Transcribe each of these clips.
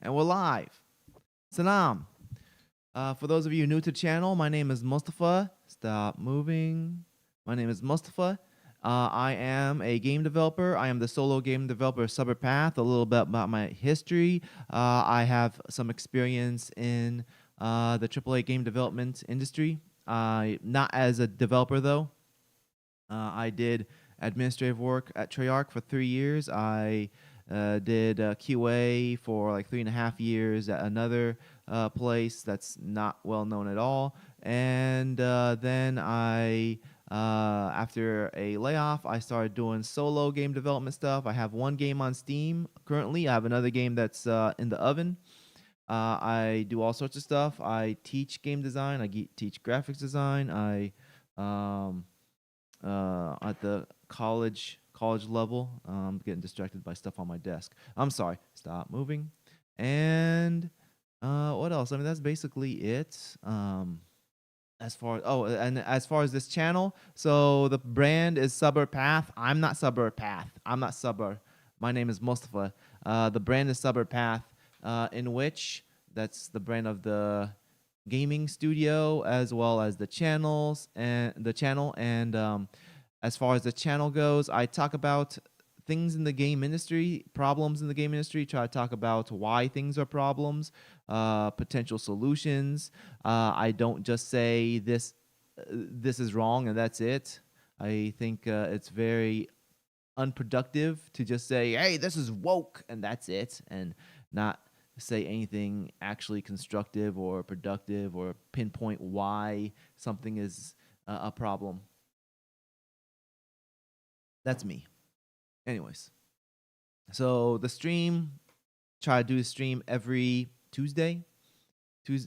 And we're live. Salam. For those of you new to the channel, my name is Mustafa. Stop moving. My name is Mustafa. I am a game developer. I am the solo game developer of Sabr Path. A little bit about my history. I have some experience in the AAA game development industry. Not as a developer, though. I did administrative work at Treyarch for 3 years. I did QA for like 3.5 years at another place that's not well known at all. And then after a layoff, I started doing solo game development stuff. I have one game on Steam currently. I have another game that's in the oven. I do all sorts of stuff. I teach game design. I teach graphics design. At the college level. I'm getting distracted by stuff on my desk. I'm sorry. Stop moving. And what else? I mean, that's basically it. As far as this channel, so the brand is Sabr Path. I'm not Sabr Path. I'm not Sabr. My name is Mustafa. The brand is Sabr Path, in which that's the brand of the gaming studio as well as the channel. And as far as the channel goes, I talk about things in the game industry, problems in the game industry, try to talk about why things are problems, potential solutions. I don't just say this is wrong and that's it. I think it's very unproductive to just say, hey, this is woke and that's it, and not say anything actually constructive or productive or pinpoint why something is a problem. That's me. Anyways, so the stream, try to do the stream every Tuesday.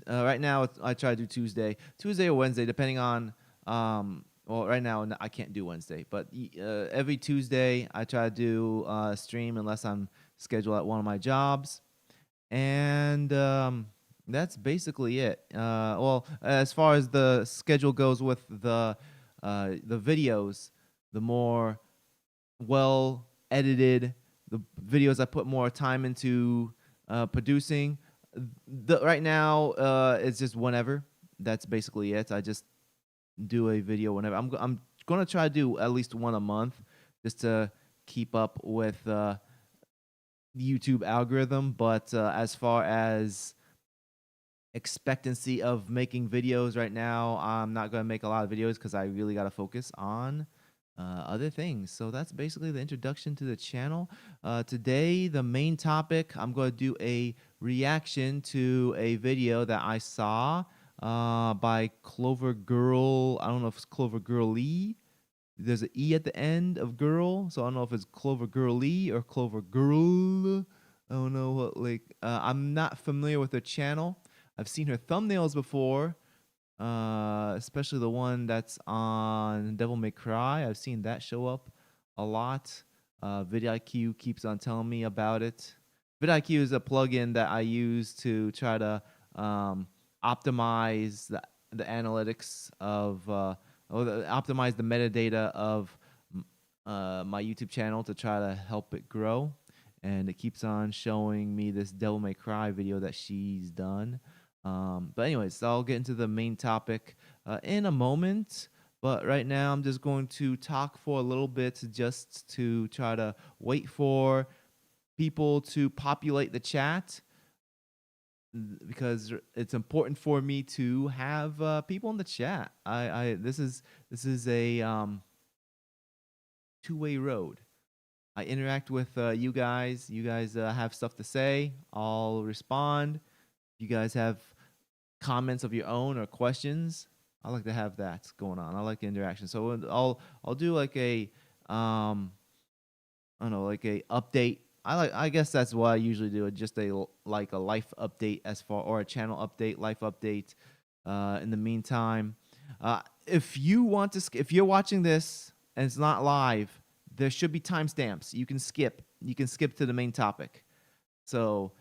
Right now, I try to do Tuesday or Wednesday, depending on. Well, right now I can't do Wednesday, but every Tuesday I try to do a stream unless I'm scheduled at one of my jobs. And that's basically it. Well, as far as the schedule goes with the videos, the more well edited the videos I put more time into producing. Right now, it's just whenever. That's basically it. I just do a video whenever. I'm gonna try to do at least one a month, just to keep up with YouTube algorithm. But as far as expectancy of making videos right now, I'm not going to make a lot of videos because I really got to focus on other things. So that's basically the introduction to the channel. Today, the main topic, I'm going to do a reaction to a video that I saw by clovergirle. I don't know if it's clovergirle. There's an E at the end of girl, so I don't know if it's clovergirle or clovergirl. I don't know what, like, I'm not familiar with her channel. I've seen her thumbnails before, especially the one that's on Devil May Cry. I've seen that show up a lot. vidIQ keeps on telling me about it. vidIQ is a plugin that I use to try to optimize the analytics of, optimize the metadata of my YouTube channel to try to help it grow. And it keeps on showing me this Devil May Cry video that she's done. But anyways, so I'll get into the main topic in a moment. But right now, I'm just going to talk for a little bit just to try to wait for people to populate the chat, because it's important for me to have people in the chat. This is a two-way road. I interact with you guys. You guys have stuff to say. I'll respond. You guys have comments of your own or questions. I like to have that going on. I like the interaction. So I'll do like a I don't know, like a update. I guess that's what I usually do. Just a life update or a channel update, life update. In the meantime, if you're watching this and it's not live, there should be timestamps. You can skip. You can skip to the main topic. So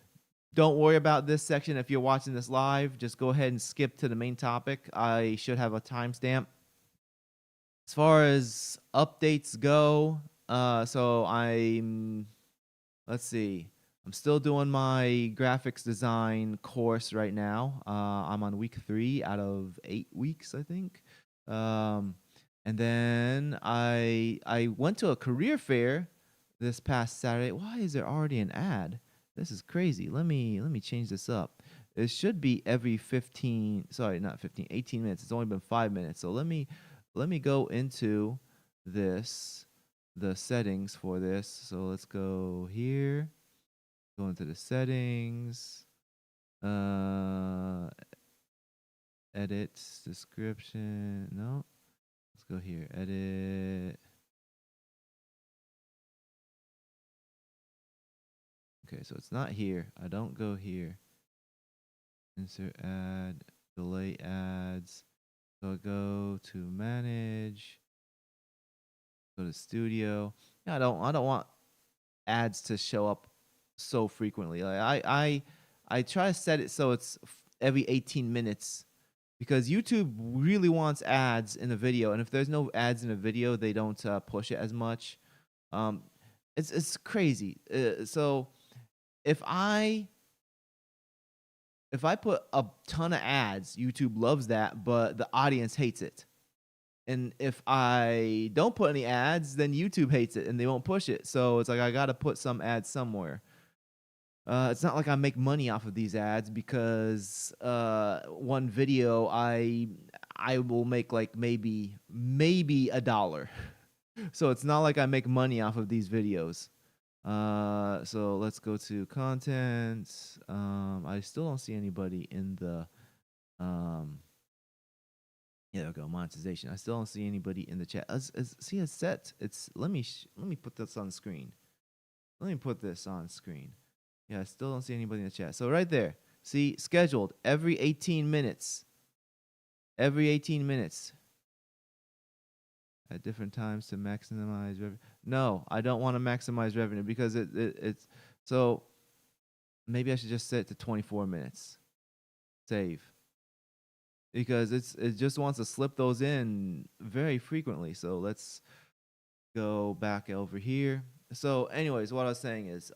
don't worry about this section. If you're watching this live, just go ahead and skip to the main topic. I should have a timestamp. As far as updates go, so let's see. I'm still doing my graphics design course right now. I'm on week 3 out of 8 weeks, I think. Um, and then I went to a career fair this past Saturday. Why is there already an ad? This is crazy. Let me change this up. It should be every 15, sorry, not 15, 18 minutes. It's only been 5 minutes. So let me go into this, the settings for this. So let's go here. Go into the settings, uh, edit, description. No, let's go here. Edit. Okay, so it's not here. I don't go here. Insert ad, delay ads. So I go to manage. Go to studio. Yeah, I don't want ads to show up so frequently. Like I try to set it so it's every 18 minutes because YouTube really wants ads in a video, and if there's no ads in a video, they don't push it as much. Um, it's crazy. So if I if I put a ton of ads, YouTube loves that, but the audience hates it. And if I don't put any ads, then YouTube hates it and they won't push it. So it's like I gotta put some ads somewhere. It's not like I make money off of these ads because one video I will make like maybe $1. So it's not like I make money off of these videos. So let's go to content. I still don't see anybody in the yeah, there we go, monetization. I still don't see anybody in the chat. See, it's set. It's let me put this on screen. Let me put this on screen. Yeah, I still don't see anybody in the chat. So right there, see, scheduled every 18 minutes. Every 18 minutes. At different times to maximize revenue. No, I don't want to maximize revenue because it's so maybe I should just set it to 24 minutes. Save. Because it just wants to slip those in very frequently. So let's go back over here. So anyways, what I was saying is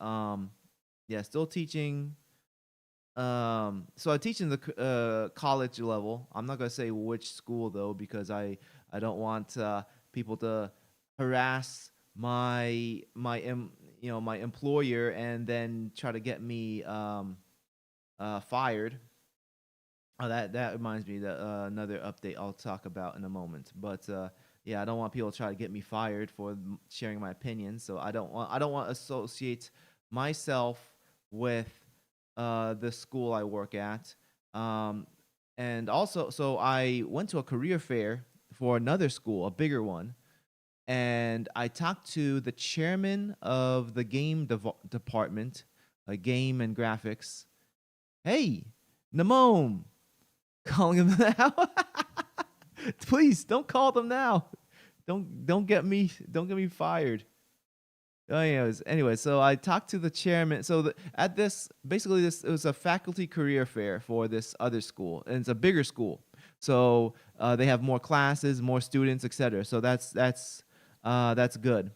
yeah, still teaching. So I teach in the college level. I'm not gonna say which school though, because I don't want people to harass my employer and then try to get me fired. Oh, that reminds me that another update I'll talk about in a moment. But yeah, I don't want people to try to get me fired for sharing my opinions. So I don't want to associate myself with the school I work at. And also, so I went to a career fair for another school, a bigger one, and I talked to the chairman of the game department, game and graphics. Hey, Namone, calling him now. Please don't call them now. Don't get me fired. Anyway, so I talked to the chairman. So at this, basically, this it was a faculty career fair for this other school, and it's a bigger school. So they have more classes, more students, etc. So that's good.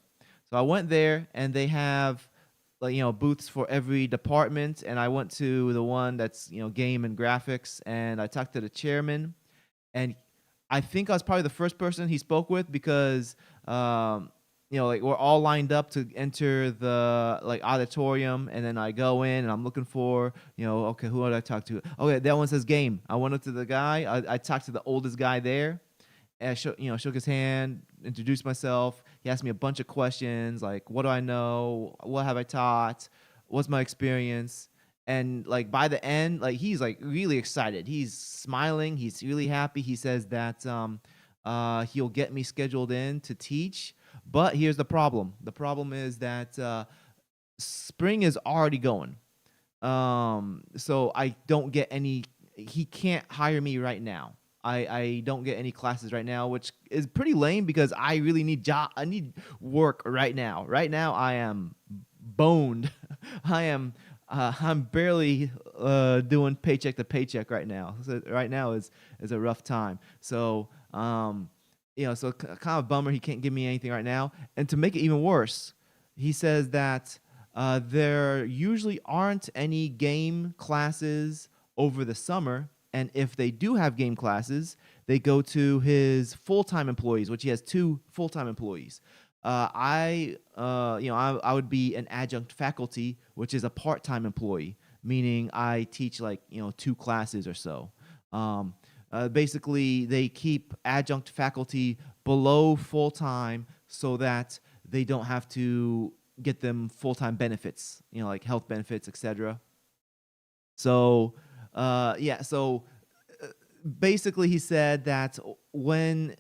So I went there, and they have like booths for every department, and I went to the one that's game and graphics, and I talked to the chairman, and I think I was probably the first person he spoke with because like we're all lined up to enter the like auditorium, and then I go in and I'm looking for okay, who did I talk to? Okay, that one says game. I went up to the guy. I talked to the oldest guy there, and I shook his hand, introduced myself. He asked me a bunch of questions like, what do I know? What have I taught? What's my experience? And like by the end, like he's like really excited. He's smiling. He's really happy. He says that he'll get me scheduled in to teach. But here's the problem. The problem is that spring is already going. So I don't get any. He can't hire me right now. I don't get any classes right now, which is pretty lame because I really need I need work right now. Right now I am boned. I'm barely doing paycheck to paycheck right now. So right now is a rough time. So so kind of bummer he can't give me anything right now. And to make it even worse, he says that there usually aren't any game classes over the summer, and if they do have game classes, they go to his full-time employees, which he has 2 full-time employees. I would be an adjunct faculty, which is a part-time employee, meaning I teach like 2 classes or so. Basically, they keep adjunct faculty below full-time so that they don't have to get them full-time benefits, like health benefits, etc. So, basically, he said that when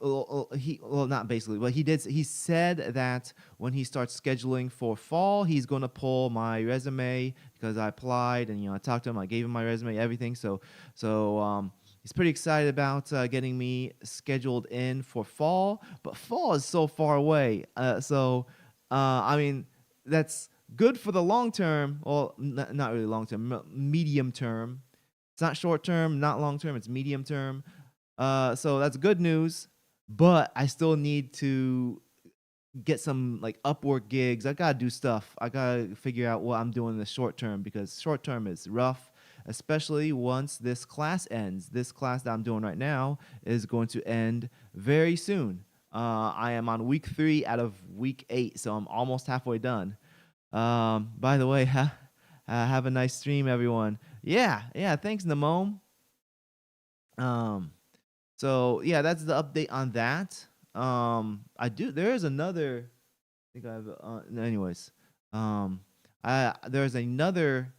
not basically, but he said that when he starts scheduling for fall, he's going to pull my resume because I applied and I talked to him, I gave him my resume, everything. So he's pretty excited about getting me scheduled in for fall, but fall is so far away. I mean, that's good for the long term. Well, not really long term, medium term. It's not short term, not long term. It's medium term. So that's good news. But I still need to get some like Upwork gigs. I gotta do stuff. I gotta figure out what I'm doing in the short term because short term is rough, especially once this class ends. This class that I'm doing right now is going to end very soon. I am on week 3 out of week 8, so I'm almost halfway done. By the way, have a nice stream, everyone. Yeah, thanks, Namome. So yeah, that's the update on that. There is another. I think I have. Anyways, there's another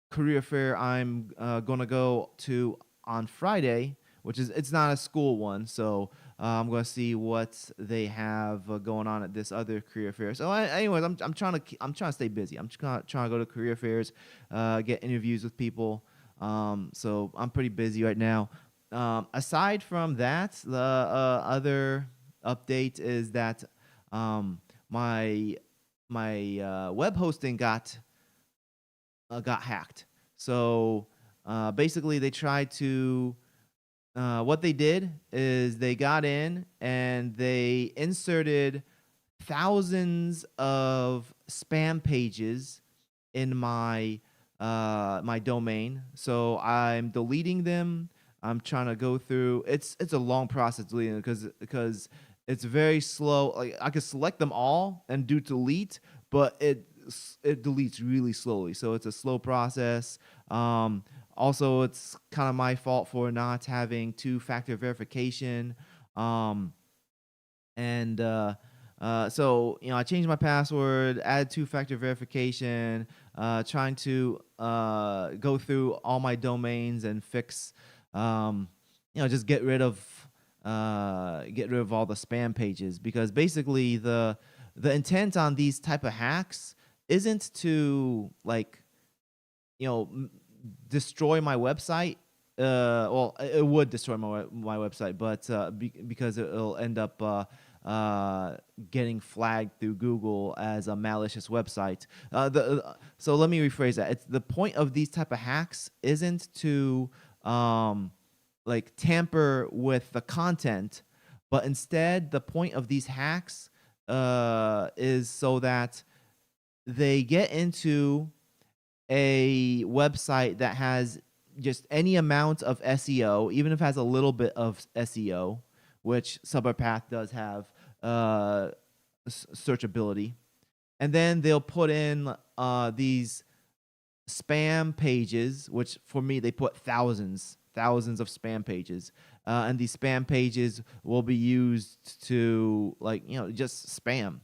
career fair I'm gonna go to on Friday, which is it's not a school one, so I'm gonna see what they have going on at this other career fair. So, anyways, I'm trying to stay busy. I'm trying to go to career fairs, get interviews with people. So I'm pretty busy right now. Aside from that, the other update is that my web hosting got hacked. So basically, they tried to. What they did is they got in and they inserted thousands of spam pages in my my domain. So I'm deleting them. I'm trying to go through. It's a long process deleting because it's very slow. Like I could select them all and do delete, but it deletes really slowly. So it's a slow process. Also, it's kind of my fault for not having 2-factor verification. So I changed my password, added 2-factor verification, trying to go through all my domains and fix, just get rid of all the spam pages because basically the intent on these type of hacks isn't to destroy my website. Well, it would destroy my website, but because it'll end up getting flagged through Google as a malicious website. So let me rephrase that. It's the point of these type of hacks isn't to tamper with the content, but instead the point of these hacks is so that they get into a website that has just any amount of SEO, even if it has a little bit of SEO, which Sabr does have searchability. And then they'll put in these spam pages, which for me, they put thousands of spam pages. And these spam pages will be used to just spam.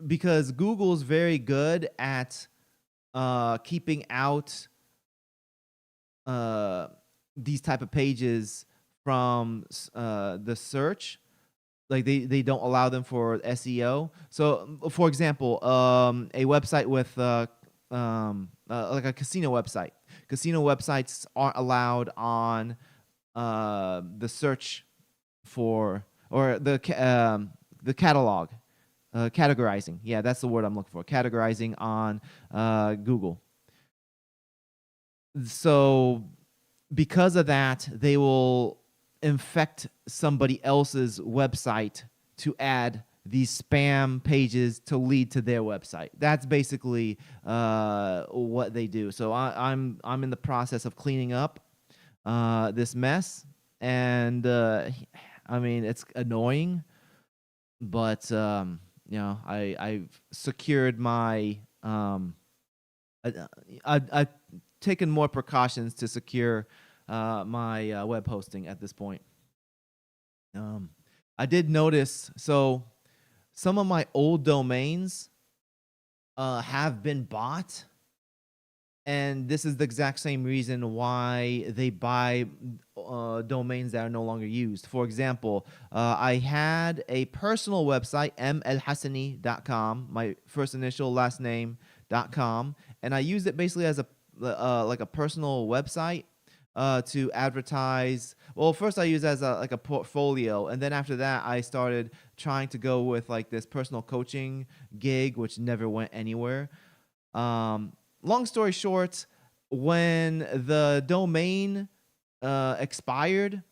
Because Google's very good at keeping out these type of pages from the search. Like they don't allow them for SEO. So, for example, a website with like a casino website. Casino websites aren't allowed on the search for or the catalog. Categorizing. Yeah, that's the word I'm looking for. Categorizing on Google. So because of that, they will infect somebody else's website to add these spam pages to lead to their website. That's basically what they do. So I'm in the process of cleaning up this mess, and I mean, it's annoying, but I've secured my I, I've taken more precautions to secure my web hosting at this point. I did notice, so some of my old domains have been bought, and this is the exact same reason why they buy domains that are no longer used. For example, I had a personal website, mlhassani.com, my first initial last name.com, and I used it basically as a like a personal website to advertise. Well, first I used it as like a portfolio, and then after that I started trying to go with like this personal coaching gig, which never went anywhere. Long story short, when the domain expired,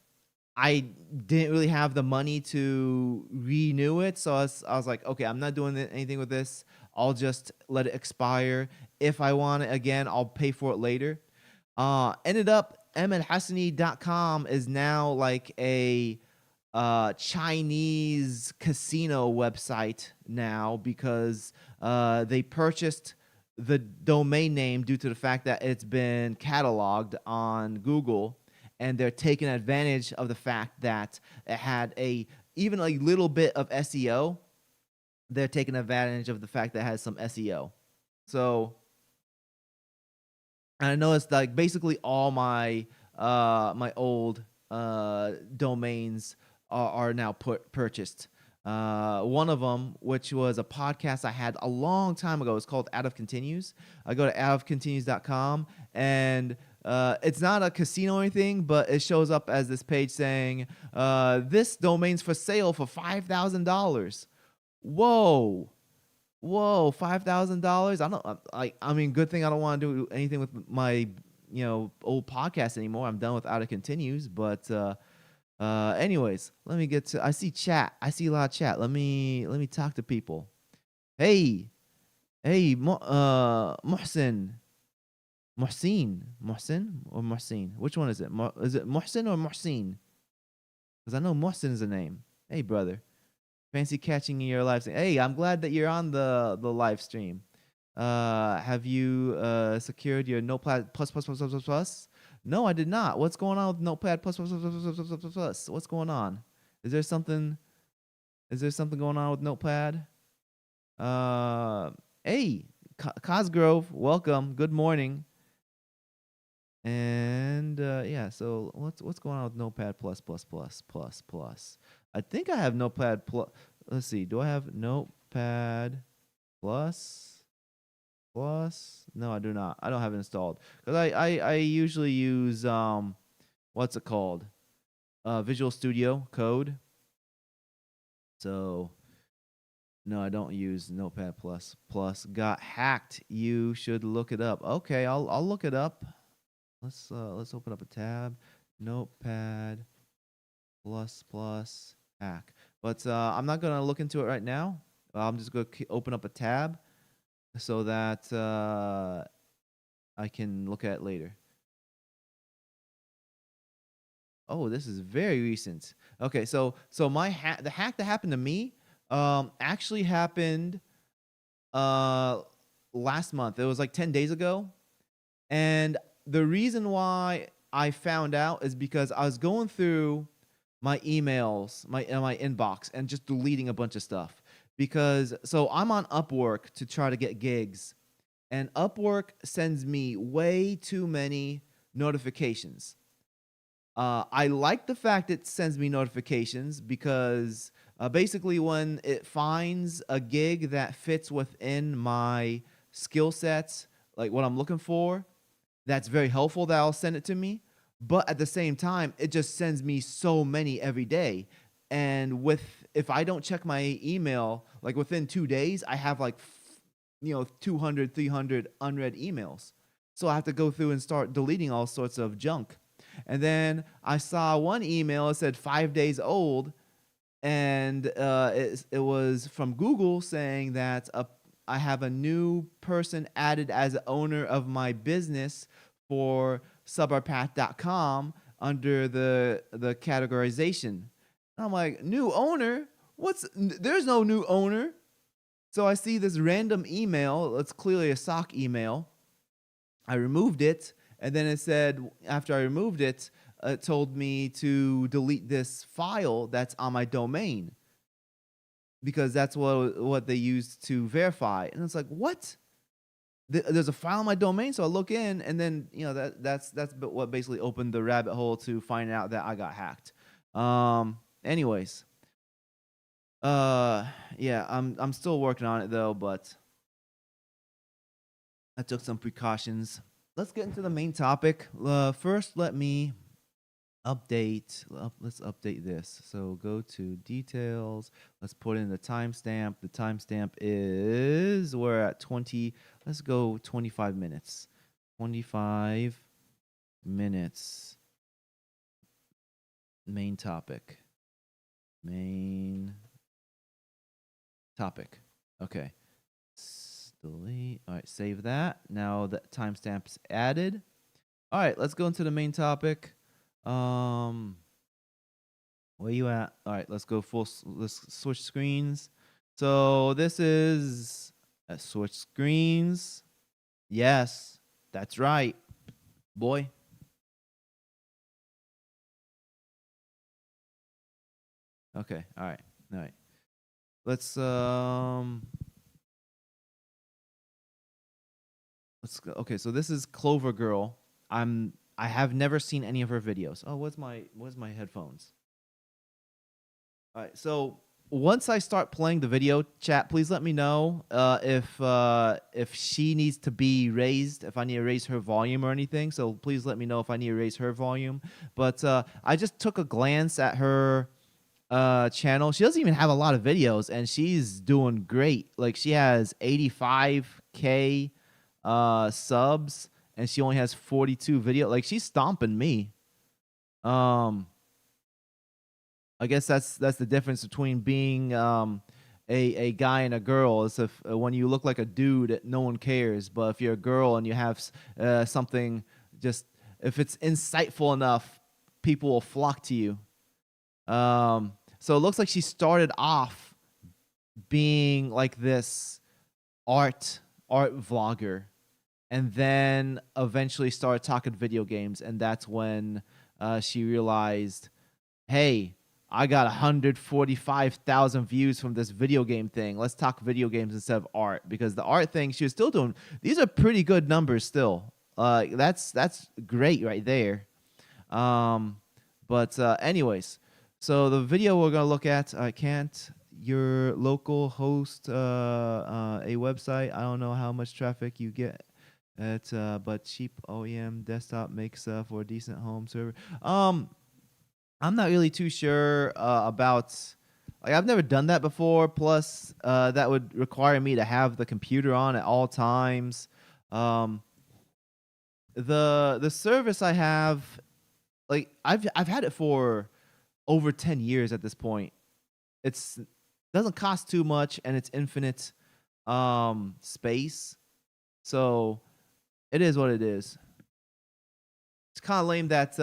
I didn't really have the money to renew it. So I was like, okay, I'm not doing anything with this. I'll just let it expire. If I want it again, I'll pay for it later. Ended up, mlhassani.com is now like a Chinese casino website now, because they purchased the domain name due to the fact that it's been cataloged on Google, and they're taking advantage of the fact that it had even a little bit of SEO. They're taking advantage of the fact that it has some SEO. So I know it's like basically all my my old domains are now purchased. One of them, which was a podcast I had a long time ago, is called Out of Continues. I go to outofcontinues.com, and it's not a casino or anything, but it shows up as this page saying, this domain's for sale for $5,000. Whoa. Whoa, $5,000? I mean, good thing I don't want to do anything with my, old podcast anymore. I'm done with Out of Continues. But anyways, let me get to. I see chat. I see a lot of chat. Let me talk to people. Hey, Muhsin, Muhsin or Muhsin? Which one is it? Is it Muhsin or Muhsin? Because I know Muhsin is a name. Hey, brother. Fancy catching your live stream. Hey, I'm glad that you're on the live stream. Have you secured your Notepad plus plus plus plus plus plus? No, I did not. What's going on with Notepad plus plus plus plus plus plus plus plus plus? What's going on? Is there something going on with Notepad? Hey, Cosgrove, welcome. Good morning. And yeah, so what's going on with Notepad plus plus plus plus plus? I think I have Notepad plus. Let's see. Do I have Notepad plus plus? No, I do not. I don't have it installed, because I usually use what's it called? Visual Studio Code. So no, I don't use Notepad plus plus. Got hacked. You should look it up. Okay, I'll look it up. Let's open up a tab. Notepad plus plus hack. But I'm not gonna look into it right now. I'm just gonna open up a tab so that I can look at it later. Oh, this is very recent. Okay, so my the hack that happened to me actually happened last month. It was like 10 days ago. And the reason why I found out is because I was going through my emails, my inbox, and just deleting a bunch of stuff. Because so I'm on Upwork to try to get gigs, and Upwork sends me way too many notifications. I like the fact it sends me notifications, because basically when it finds a gig that fits within my skill sets, like what I'm looking for, that's very helpful that I'll send it to me. But at the same time, it just sends me so many every day. And if I don't check my email, like within 2 days, I have like 200, 300 unread emails. So I have to go through and start deleting all sorts of junk. And then I saw one email, it said 5 days old. and it was from Google saying that I have a new person added as an owner of my business for suburpath.com under the categorization. I'm like, new owner? There's no new owner. So I see this random email. It's clearly a sock email. I removed it, and then it said, after I removed it, it told me to delete this file that's on my domain because that's what they used to verify. And it's like, what? There's a file on my domain, so I look in, and then that's what basically opened the rabbit hole to find out that I got hacked. Anyways, yeah, I'm still working on it though, but I took some precautions. Let's get into the main topic. First, let me update. Let's update this. So go to details. Let's put in the timestamp. The timestamp is, we're at 20. Let's go 25 minutes. 25 minutes. Main topic. Main topic. Okay. Delete. All right, save that. Now the timestamp's added. All right, let's go into the main topic. Where you at? All right, let's go let's switch screens. So this is switch screens. Yes, that's right, boy. Okay, all right. Let's go. Okay, so this is Clovergirl. I have never seen any of her videos. Oh, where's my headphones? All right, so once I start playing the video, chat, please let me know if she needs to be raised, if I need to raise her volume or anything. So please let me know if I need to raise her volume. But I just took a glance at her channel. She doesn't even have a lot of videos, and she's doing great. Like, she has 85K subs, and she only has 42 video. Like, she's stomping me. I guess that's the difference between being a guy and a girl. Is if when you look like a dude, no one cares. But if you're a girl and you have something, just if it's insightful enough, people will flock to you. So it looks like she started off being like this art vlogger, and then eventually started talking video games, and that's when she realized, hey, I got 145,000 views from this video game thing. Let's talk video games instead of art, because the art thing she was still doing. These are pretty good numbers still. That's great right there. But anyways, so the video we're gonna look at, can't your local host a website? I don't know how much traffic you get at, but cheap OEM desktop makes for a decent home server. I'm not really too sure about. Like, I've never done that before. Plus, that would require me to have the computer on at all times. The service I have, like, I've had it for over 10 years at this point. It's doesn't cost too much, and it's infinite space. So it is what it is. It's kind of lame that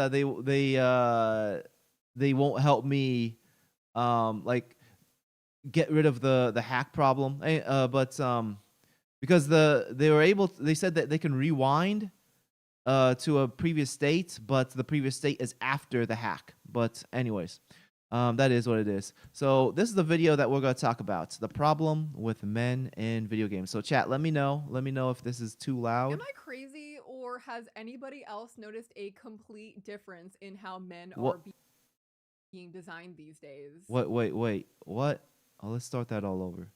they won't help me like get rid of the hack problem. But because they said that they can rewind to a previous state, but the previous state is after the hack. But anyways, that is what it is. So this is the video that we're going to talk about, the problem with men in video games. So chat, let me know if this is too loud. Am I crazy, or has anybody else noticed a complete difference in how men are being designed these days? Wait. What? Oh, let's start that all over.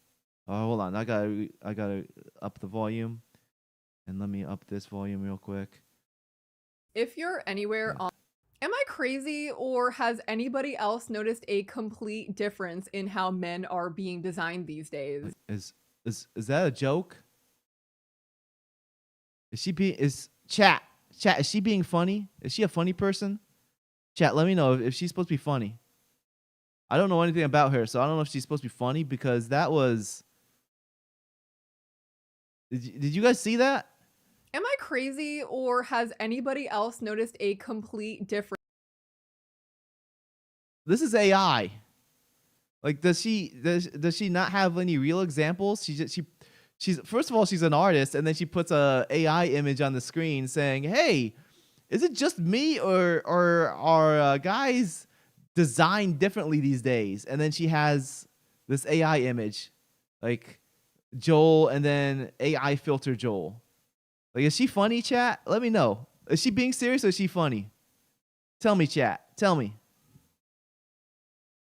Oh, hold on. I gotta up the volume, and let me up this volume real quick. If you're anywhere on, am I crazy, or has anybody else noticed a complete difference in how men are being designed these days? Is that a joke? Is chat? Is she being funny? Is she a funny person? Chat, let me know if she's supposed to be funny. I don't know anything about her, so I don't know if she's supposed to be funny because that was. Did you guys see that? Am I crazy, or has anybody else noticed a complete difference? This is AI. Like, does she not have any real examples? She's first of all, she's an artist, and then she puts a AI image on the screen saying, "Hey, is it just me, or are guys designed differently these days?" And then she has this AI image, like Joel, and then AI filter Joel. Like, is she funny, chat? Let me know. Is she being serious or is she funny? Tell me, chat. Tell me.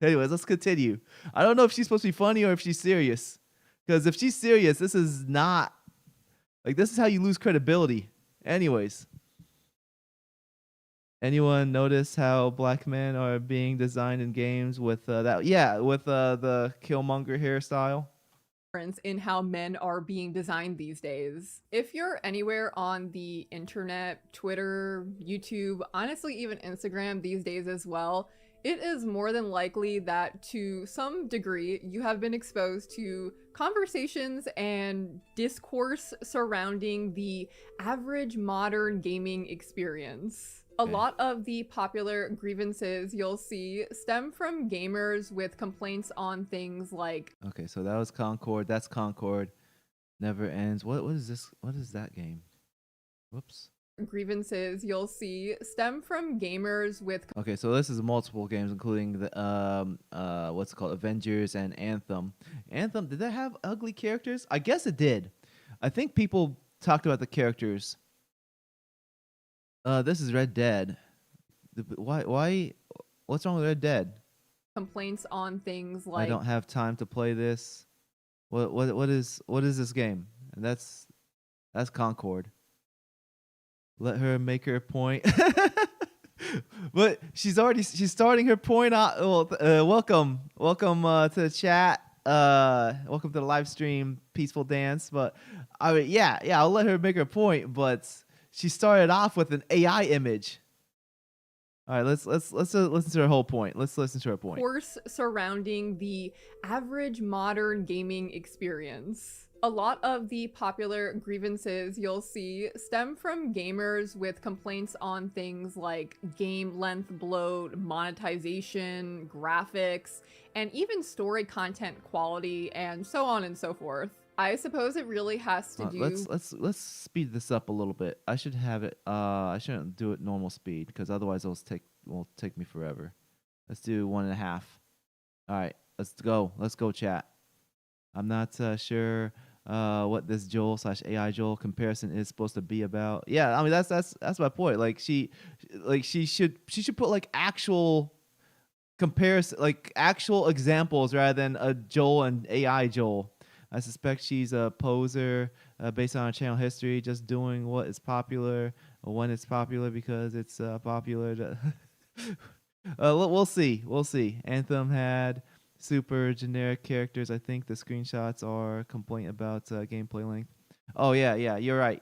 Anyways, let's continue. I don't know if she's supposed to be funny or if she's serious. Because if she's serious, this is not like this is how you lose credibility. Anyways. Anyone notice how black men are being designed in games with that? Yeah, with the Killmonger hairstyle. In how men are being designed these days. If you're anywhere on the internet, Twitter, YouTube, honestly, even Instagram these days as well, it is more than likely that to some degree you have been exposed to conversations and discourse surrounding the average modern gaming experience. A Okay. lot of the popular grievances you'll see stem from gamers with complaints on things like Okay, so that was Concord. That's Concord. Never ends. What is this? What is that game? Whoops. grievances you'll see stem from gamers with Okay, so this is multiple games, including the what's it called, Avengers and Anthem. Anthem, did that have ugly characters? I guess it did. I think people talked about the characters. This is Red Dead. Why? What's wrong with Red Dead? complaints on things I like don't have time to play this. What is this game? And that's Concord. Let her make her point. But she's starting her point out. Well, welcome to the chat. Welcome to the live stream, peaceful dance. But I mean, yeah, I'll let her make her point. But she started off with an AI image. All right, let's listen to her whole point. Let's listen to her point. course surrounding the average modern gaming experience. A lot of the popular grievances you'll see stem from gamers with complaints on things like game length bloat, monetization, graphics, and even story content quality, and so on and so forth. I suppose it really has to do. Let's speed this up a little bit. I should have it. I shouldn't do it normal speed because otherwise it'll take me forever. Let's do 1.5. All right, let's go. Let's go, chat. I'm not sure what this Joel/AI Joel comparison is supposed to be about. Yeah, I mean that's my point. Like she should put like actual comparison, like actual examples rather than a Joel and AI Joel. I suspect she's a poser based on her channel history, just doing what is popular when it's popular because it's popular. We'll see. We'll see. Anthem had super generic characters. I think the screenshots are complaint about gameplay length. Oh yeah, you're right.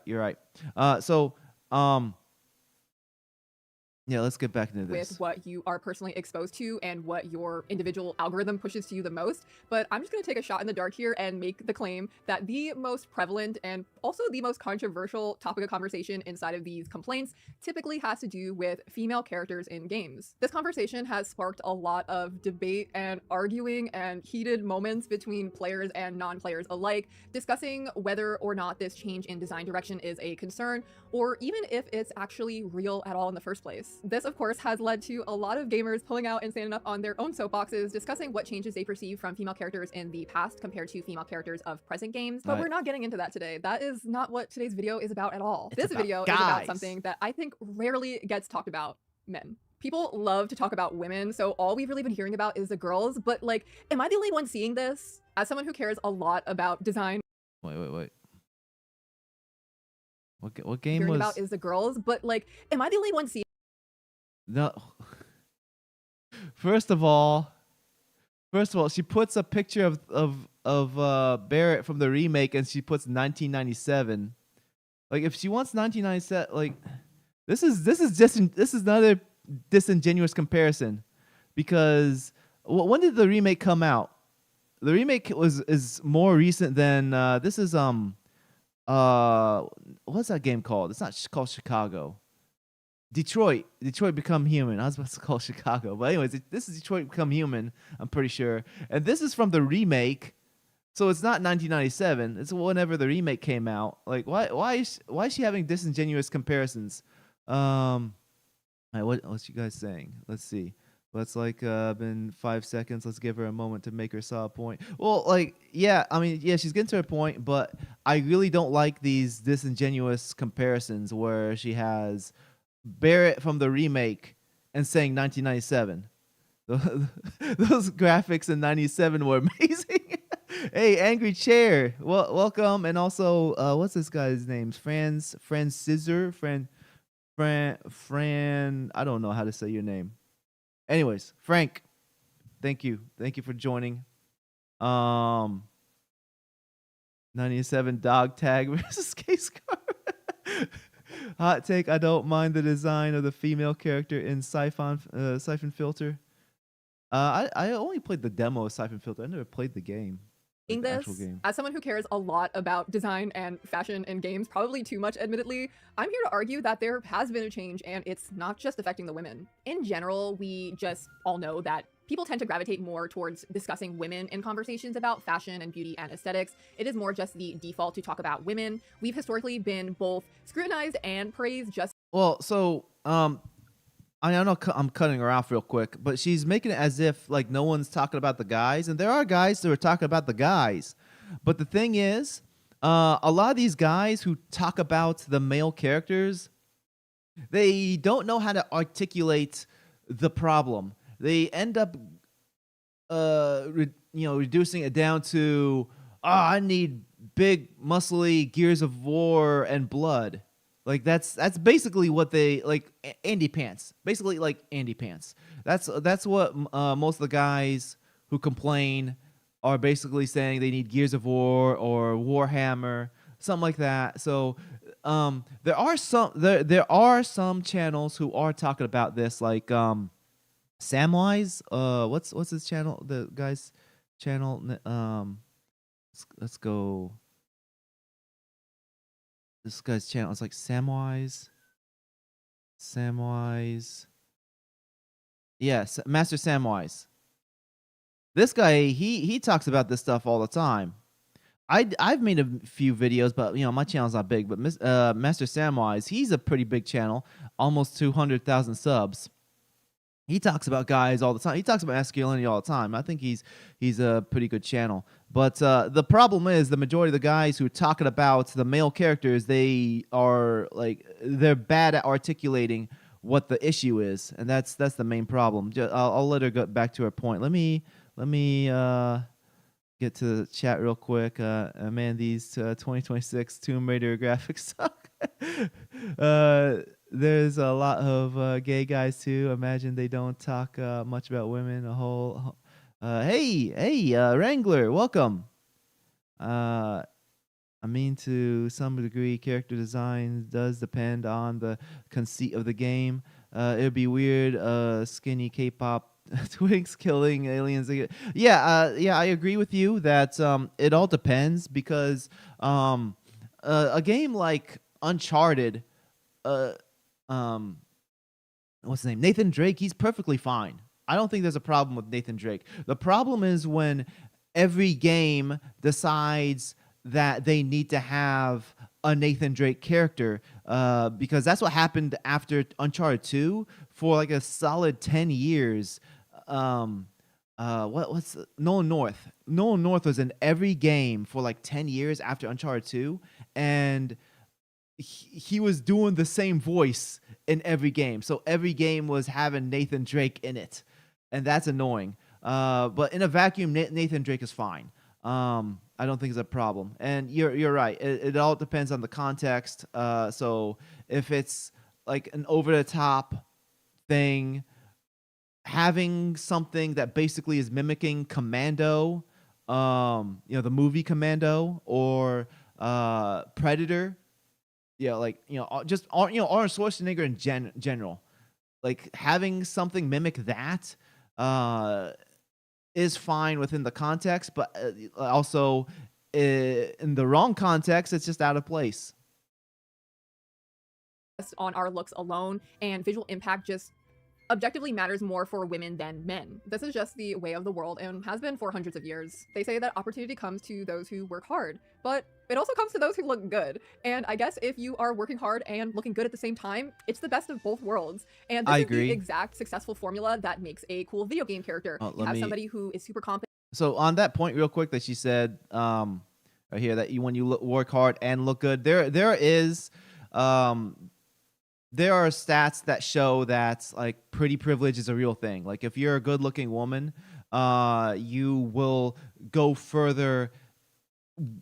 Yeah, let's get back into this. With what you are personally exposed to and what your individual algorithm pushes to you the most. But I'm just going to take a shot in the dark here and make the claim that the most prevalent and also the most controversial topic of conversation inside of these complaints typically has to do with female characters in games. This conversation has sparked a lot of debate and arguing and heated moments between players and non-players alike, discussing whether or not this change in design direction is a concern, or even if it's actually real at all in the first place. This, of course, has led to a lot of gamers pulling out and standing up on their own soapboxes, discussing what changes they perceive from female characters in the past compared to female characters of present games. But we're not getting into that today. That is not what today's video is about at all. This video is about something that I think rarely gets talked about: men. People love to talk about women, so all we've really been hearing about is the girls. But like, am I the only one seeing this? As someone who cares a lot about design, Wait. What game hearing was? About is the girls. But like, am I the only one seeing? No. First of all, she puts a picture of Barrett from the remake, and she puts 1997. Like, if she wants 1997, like, this is another disingenuous comparison, because When did the remake come out? The remake is more recent than this is what's that game called? It's not called Chicago. Detroit Become Human. I was about to call Chicago, but anyways, this is Detroit Become Human. I'm pretty sure, and this is from the remake, so it's not 1997. It's whenever the remake came out. Like, why is she having disingenuous comparisons? All right, what's you guys saying? Let's see. Let's like been 5 seconds. Let's give her a moment to make her saw a point. Well, like yeah, I mean yeah, she's getting to her point, but I really don't like these disingenuous comparisons where she has Barrett from the remake and saying 1997. Those graphics in 97 were amazing. Hey, Angry Chair, welcome, and also what's this guy's name? Fran Scissor, Fran. I don't know how to say your name. Anyways, Frank, thank you for joining. 97 dog tag versus case car. Hot take: I don't mind the design of the female character in Siphon Filter. I only played the demo of Siphon Filter. I never played the game. Like the actual game. As someone who cares a lot about design and fashion in games, probably too much admittedly, I'm here to argue that there has been a change and it's not just affecting the women. In general, we just all know that people tend to gravitate more towards discussing women in conversations about fashion and beauty and aesthetics. It is more just the default to talk about women. We've historically been both scrutinized and praised just well, so I know I'm cutting her off real quick, but she's making it as if like no one's talking about the guys, and there are guys that are talking about the guys. But the thing is, a lot of these guys who talk about the male characters, they don't know how to articulate the problem. They end up, reducing it down to, I need big, muscly Gears of War and blood. Like that's basically what they like. Andy Pants, basically like Andy Pants. That's what most of the guys who complain are basically saying. They need Gears of War or Warhammer, something like that. So there are some channels who are talking about this, like Samwise. What's his channel? The guy's channel. Let's go. This guy's channel is like Samwise. Yes, Master Samwise. This guy, he talks about this stuff all the time. I've made a few videos, but my channel's not big. But Master Samwise, he's a pretty big channel, almost 200,000 subs. He talks about guys all the time. He talks about masculinity all the time. I think he's a pretty good channel. But the problem is the majority of the guys who are talking about the male characters, they're bad at articulating what the issue is, and that's the main problem. I'll let her go back to her point. Let me get to the chat real quick. Man, these 2026 Tomb Raider graphics suck. There's a lot of gay guys too. Imagine they don't talk much about women. Hey, Wrangler, welcome. I mean, to some degree, character design does depend on the conceit of the game. It would be weird, skinny K-pop twigs killing aliens. Yeah, I agree with you that it all depends, because a game like Uncharted, what's his name? Nathan Drake, he's perfectly fine. I don't think there's a problem with Nathan Drake. The problem is when every game decides that they need to have a Nathan Drake character, because that's what happened after Uncharted 2 for like a solid 10 years. What's Nolan North? Nolan North was in every game for like 10 years after Uncharted 2, and he was doing the same voice in every game. So every game was having Nathan Drake in it, and that's annoying. But in a vacuum, Nathan Drake is fine. I don't think it's a problem. And you're right. It all depends on the context. So if it's like an over the top thing, having something that basically is mimicking Commando, the movie Commando, or Predator. Yeah, like just Arnold Schwarzenegger in general, like having something mimic that, is fine within the context, but also in the wrong context, it's just out of place. On our looks alone, and visual impact just objectively matters more for women than men. This is just the way of the world and has been for hundreds of years. They say that opportunity comes to those who work hard, but it also comes to those who look good. And I guess if you are working hard and looking good at the same time, it's the best of both worlds. And this I is the agree. exact successful formula that makes a cool video game character. You Let have me. somebody who is super competent. So on that point, real quick, that she said right here, that when you work hard and look good, there are stats that show that like pretty privilege is a real thing. Like if you're a good-looking woman, you will go further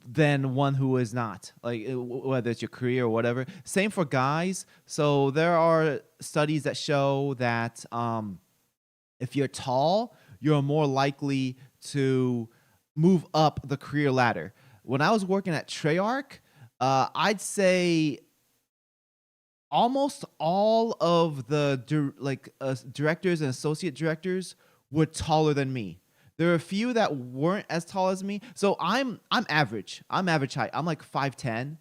than one who is not. Like whether it's your career or whatever. Same for guys. So there are studies that show that if you're tall, you're more likely to move up the career ladder. When I was working at Treyarch, I'd say almost all of the directors and associate directors were taller than me. There are a few that weren't as tall as me. So I'm average. I'm average height. I'm like 5'10".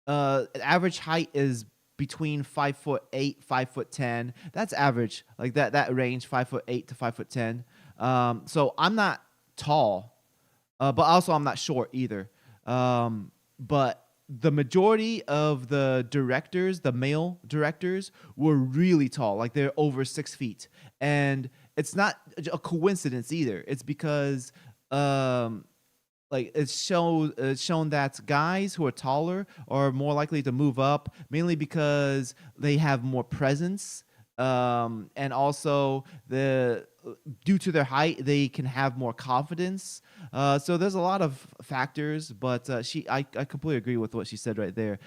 Average height is between 5'8", 5'10". That's average. Like that range, 5'8" to 5'10". So I'm not tall, but also I'm not short either. But the majority of the directors, the male directors, were really tall. Like they're over 6 feet. And it's not a coincidence either. It's because like it's shown that guys who are taller are more likely to move up, mainly because they have more presence, and also due to their height, they can have more confidence. So there's a lot of factors, but I completely agree with what she said right there.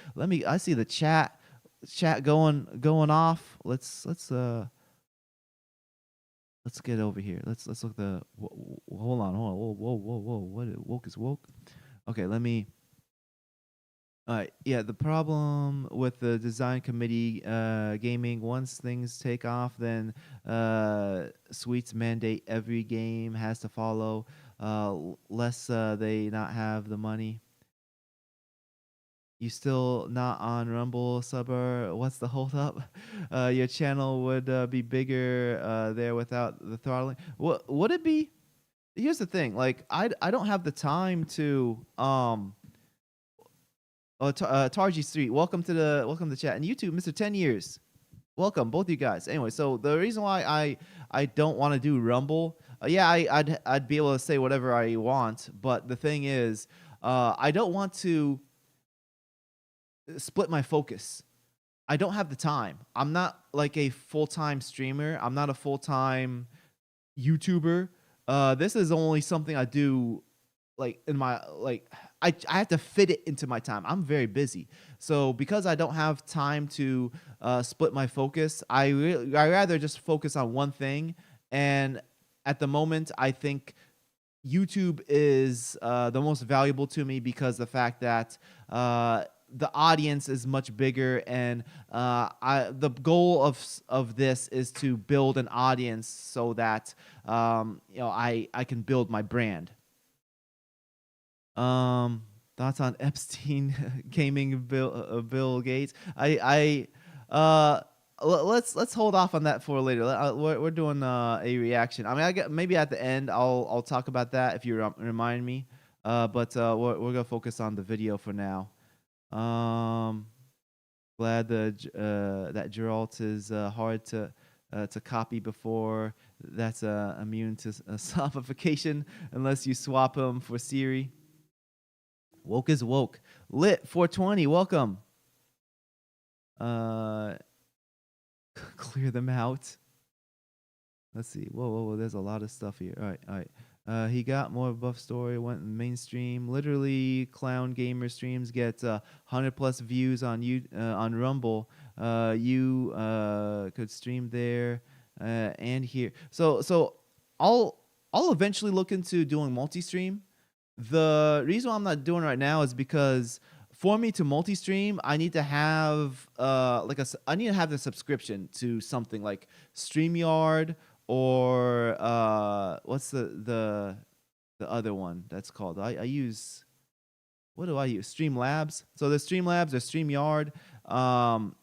I see the chat going off. Let's get over here. Let's look hold on. Whoa. What woke is woke? Okay, let me. All right. Yeah, the problem with the design committee gaming, once things take off, then Sweets mandate every game has to follow, lest they not have the money. You still not on Rumble, Sabr? What's the hold up? Your channel would be bigger there without the throttling. What would it be? Here's the thing. Like I don't have the time to Tarji Street, welcome to the chat, and YouTube, Mr. 10 years, welcome both you guys. Anyway, so the reason why I don't want to do Rumble, yeah, I'd be able to say whatever I want, but the thing is, I don't want to split my focus. I don't have the time. I'm not like a full-time streamer. I'm not a full-time YouTuber. This is only something I do like in my I have to fit it into my time. I'm very busy. So because I don't have time to split my focus, I rather just focus on one thing. And at the moment, I think YouTube is the most valuable to me because the fact that the audience is much bigger, and the goal of this is to build an audience so that I can build my brand. Thoughts on Epstein gaming Bill Gates? Let's hold off on that for later. We're doing a reaction. I mean, maybe at the end I'll talk about that if you remind me. But we're gonna focus on the video for now. Glad that Geralt is hard to copy before. That's immune to sophistication unless you swap him for Siri. Woke is woke. Lit 420, welcome. Clear them out. Let's see. Whoa. There's a lot of stuff here. All right. He got more buff story, went mainstream. Literally, clown gamer streams get 100+ views on Rumble. You could stream there and here. So I'll eventually look into doing multi-stream. The reason why I'm not doing it right now is because for me to multi-stream, I need to have I need to have the subscription to something like StreamYard or what's the other one that's called? I use, what do I use? Streamlabs. So there's Streamlabs, there's StreamYard,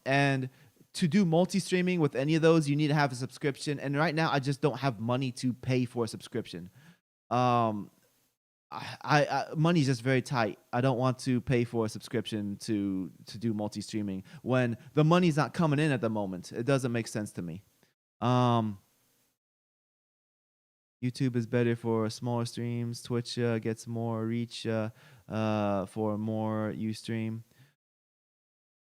and to do multi-streaming with any of those, you need to have a subscription. And right now, I just don't have money to pay for a subscription. Money's just very tight. I don't want to pay for a subscription to do multi-streaming when the money's not coming in at the moment. It doesn't make sense to me. YouTube is better for smaller streams. Twitch gets more reach for more Ustream.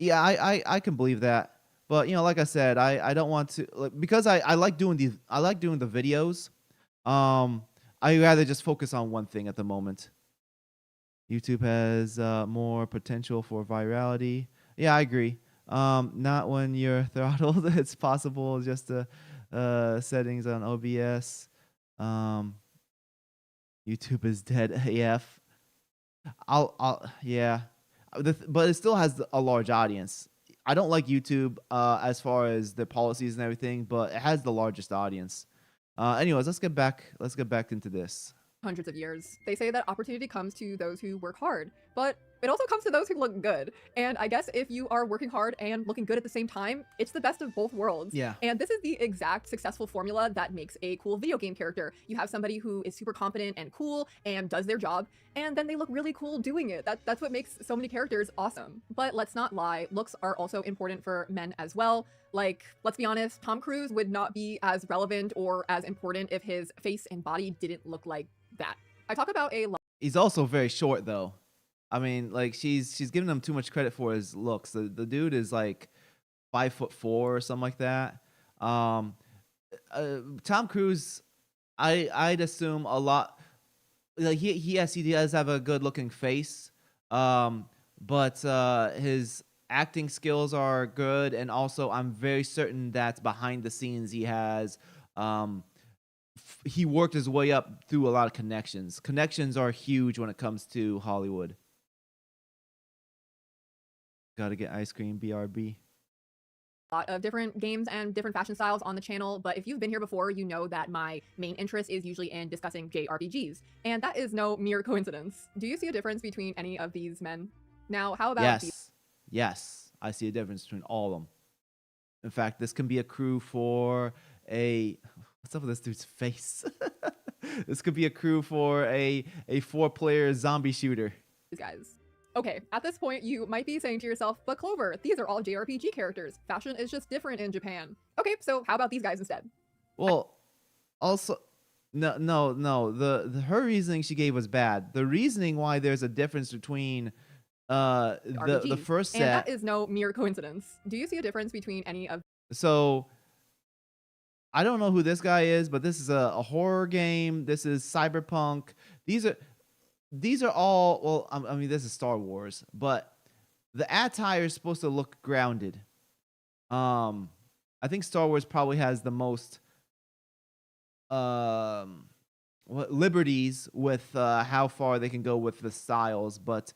Yeah, I can believe that. But like I said, I don't want to, because I like doing the videos. I rather just focus on one thing at the moment. YouTube has more potential for virality. Yeah, I agree. Not when you're throttled. It's possible just the settings on OBS. YouTube is dead AF. Yeah, but it still has a large audience. I don't like YouTube as far as the policies and everything, but it has the largest audience. Anyways, let's get back into this. Hundreds of years. They say that opportunity comes to those who work hard, but it also comes to those who look good. And I guess if you are working hard and looking good at the same time, it's the best of both worlds. Yeah. And this is the exact successful formula that makes a cool video game character. You have somebody who is super competent and cool and does their job, and then they look really cool doing it. That's what makes so many characters awesome. But let's not lie, looks are also important for men as well. Like, let's be honest, Tom Cruise would not be as relevant or as important if his face and body didn't look like that. I talk about a lot. He's also very short, though. I mean, like, she's giving him too much credit for his looks. The dude is like 5'4" or something like that. Tom Cruise, I'd assume a lot. Like he does have a good looking face, but his acting skills are good, and also I'm very certain that behind the scenes he has he worked his way up through a lot of connections. Connections are huge when it comes to Hollywood. Gotta get ice cream, BRB. Lot of different games and different fashion styles on the channel, but if you've been here before, you know that my main interest is usually in discussing JRPGs, and that is no mere coincidence. Do you see a difference between any of these men? Now, how about Yes, I see a difference between all of them. In fact, this can be a crew for a... What's up with this dude's face? This could be a crew for a 4-player zombie shooter. These guys. Okay, at this point, you might be saying to yourself, but Clover, these are all JRPG characters. Fashion is just different in Japan. Okay, so how about these guys instead? Well, also, no. Her reasoning she gave was bad. The reasoning why there's a difference between the first set... And that is no mere coincidence. Do you see a difference between any of... So, I don't know who this guy is, but this is a horror game. This is cyberpunk. These are all, well, I mean, this is Star Wars, but the attire is supposed to look grounded. I think Star Wars probably has the most liberties with how far they can go with the styles, but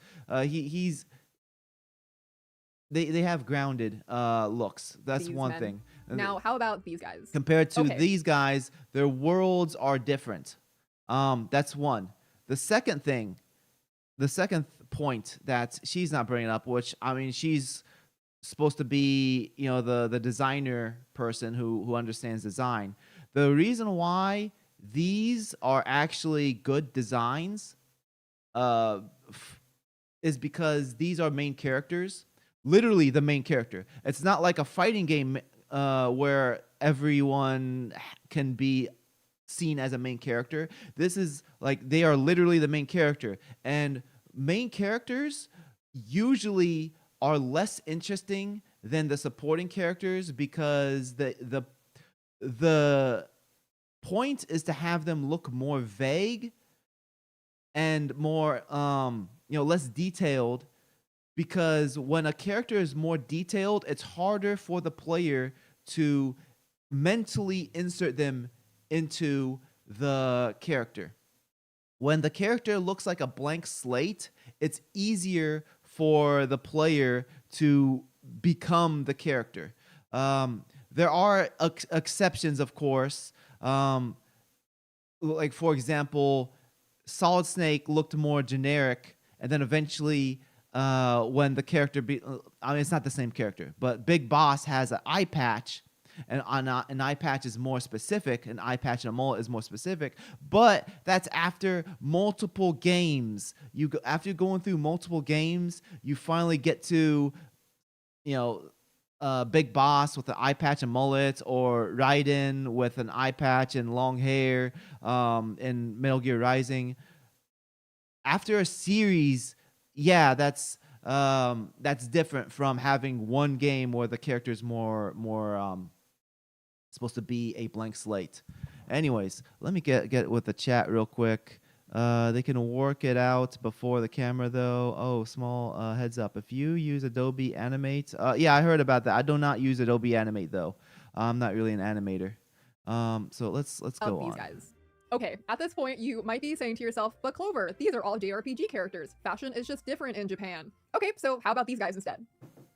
they have grounded looks. That's these one men. thing. Now, how about these guys? Compared to these guys, their worlds are different. That's one. The second point that she's not bringing up, which, I mean, she's supposed to be, the designer person who understands design. The reason why these are actually good designs is because these are main characters, literally the main character. It's not like a fighting game where everyone can be seen as a main character. This is like they are literally the main character, and main characters usually are less interesting than the supporting characters because the point is to have them look more vague and more less detailed, because when a character is more detailed, it's harder for the player to mentally insert them into the character. When the character looks like a blank slate, it's easier for the player to become the character. There are exceptions, of course. Um, like for example, Solid Snake looked more generic, and then eventually, when the character I mean, it's not the same character, but Big Boss has an eye patch, and an eye patch is more specific. An eye patch and a mullet is more specific, but that's after multiple games. After going through multiple games, you finally get to, you know, Big Boss with an eye patch and mullet, or Raiden with an eye patch and long hair, in Metal Gear Rising. After a series, yeah, that's different from having one game where the character's more supposed to be a blank slate. Anyways, let me get with the chat real quick. They can work it out before the camera, though. Oh, small heads up. If you use Adobe Animate, yeah, I heard about that. I do not use Adobe Animate, though. I'm not really an animator. So let's go these on. guys. Okay, at this point, you might be saying to yourself, but Clover, these are all JRPG characters. Fashion is just different in Japan. Okay, so how about these guys instead?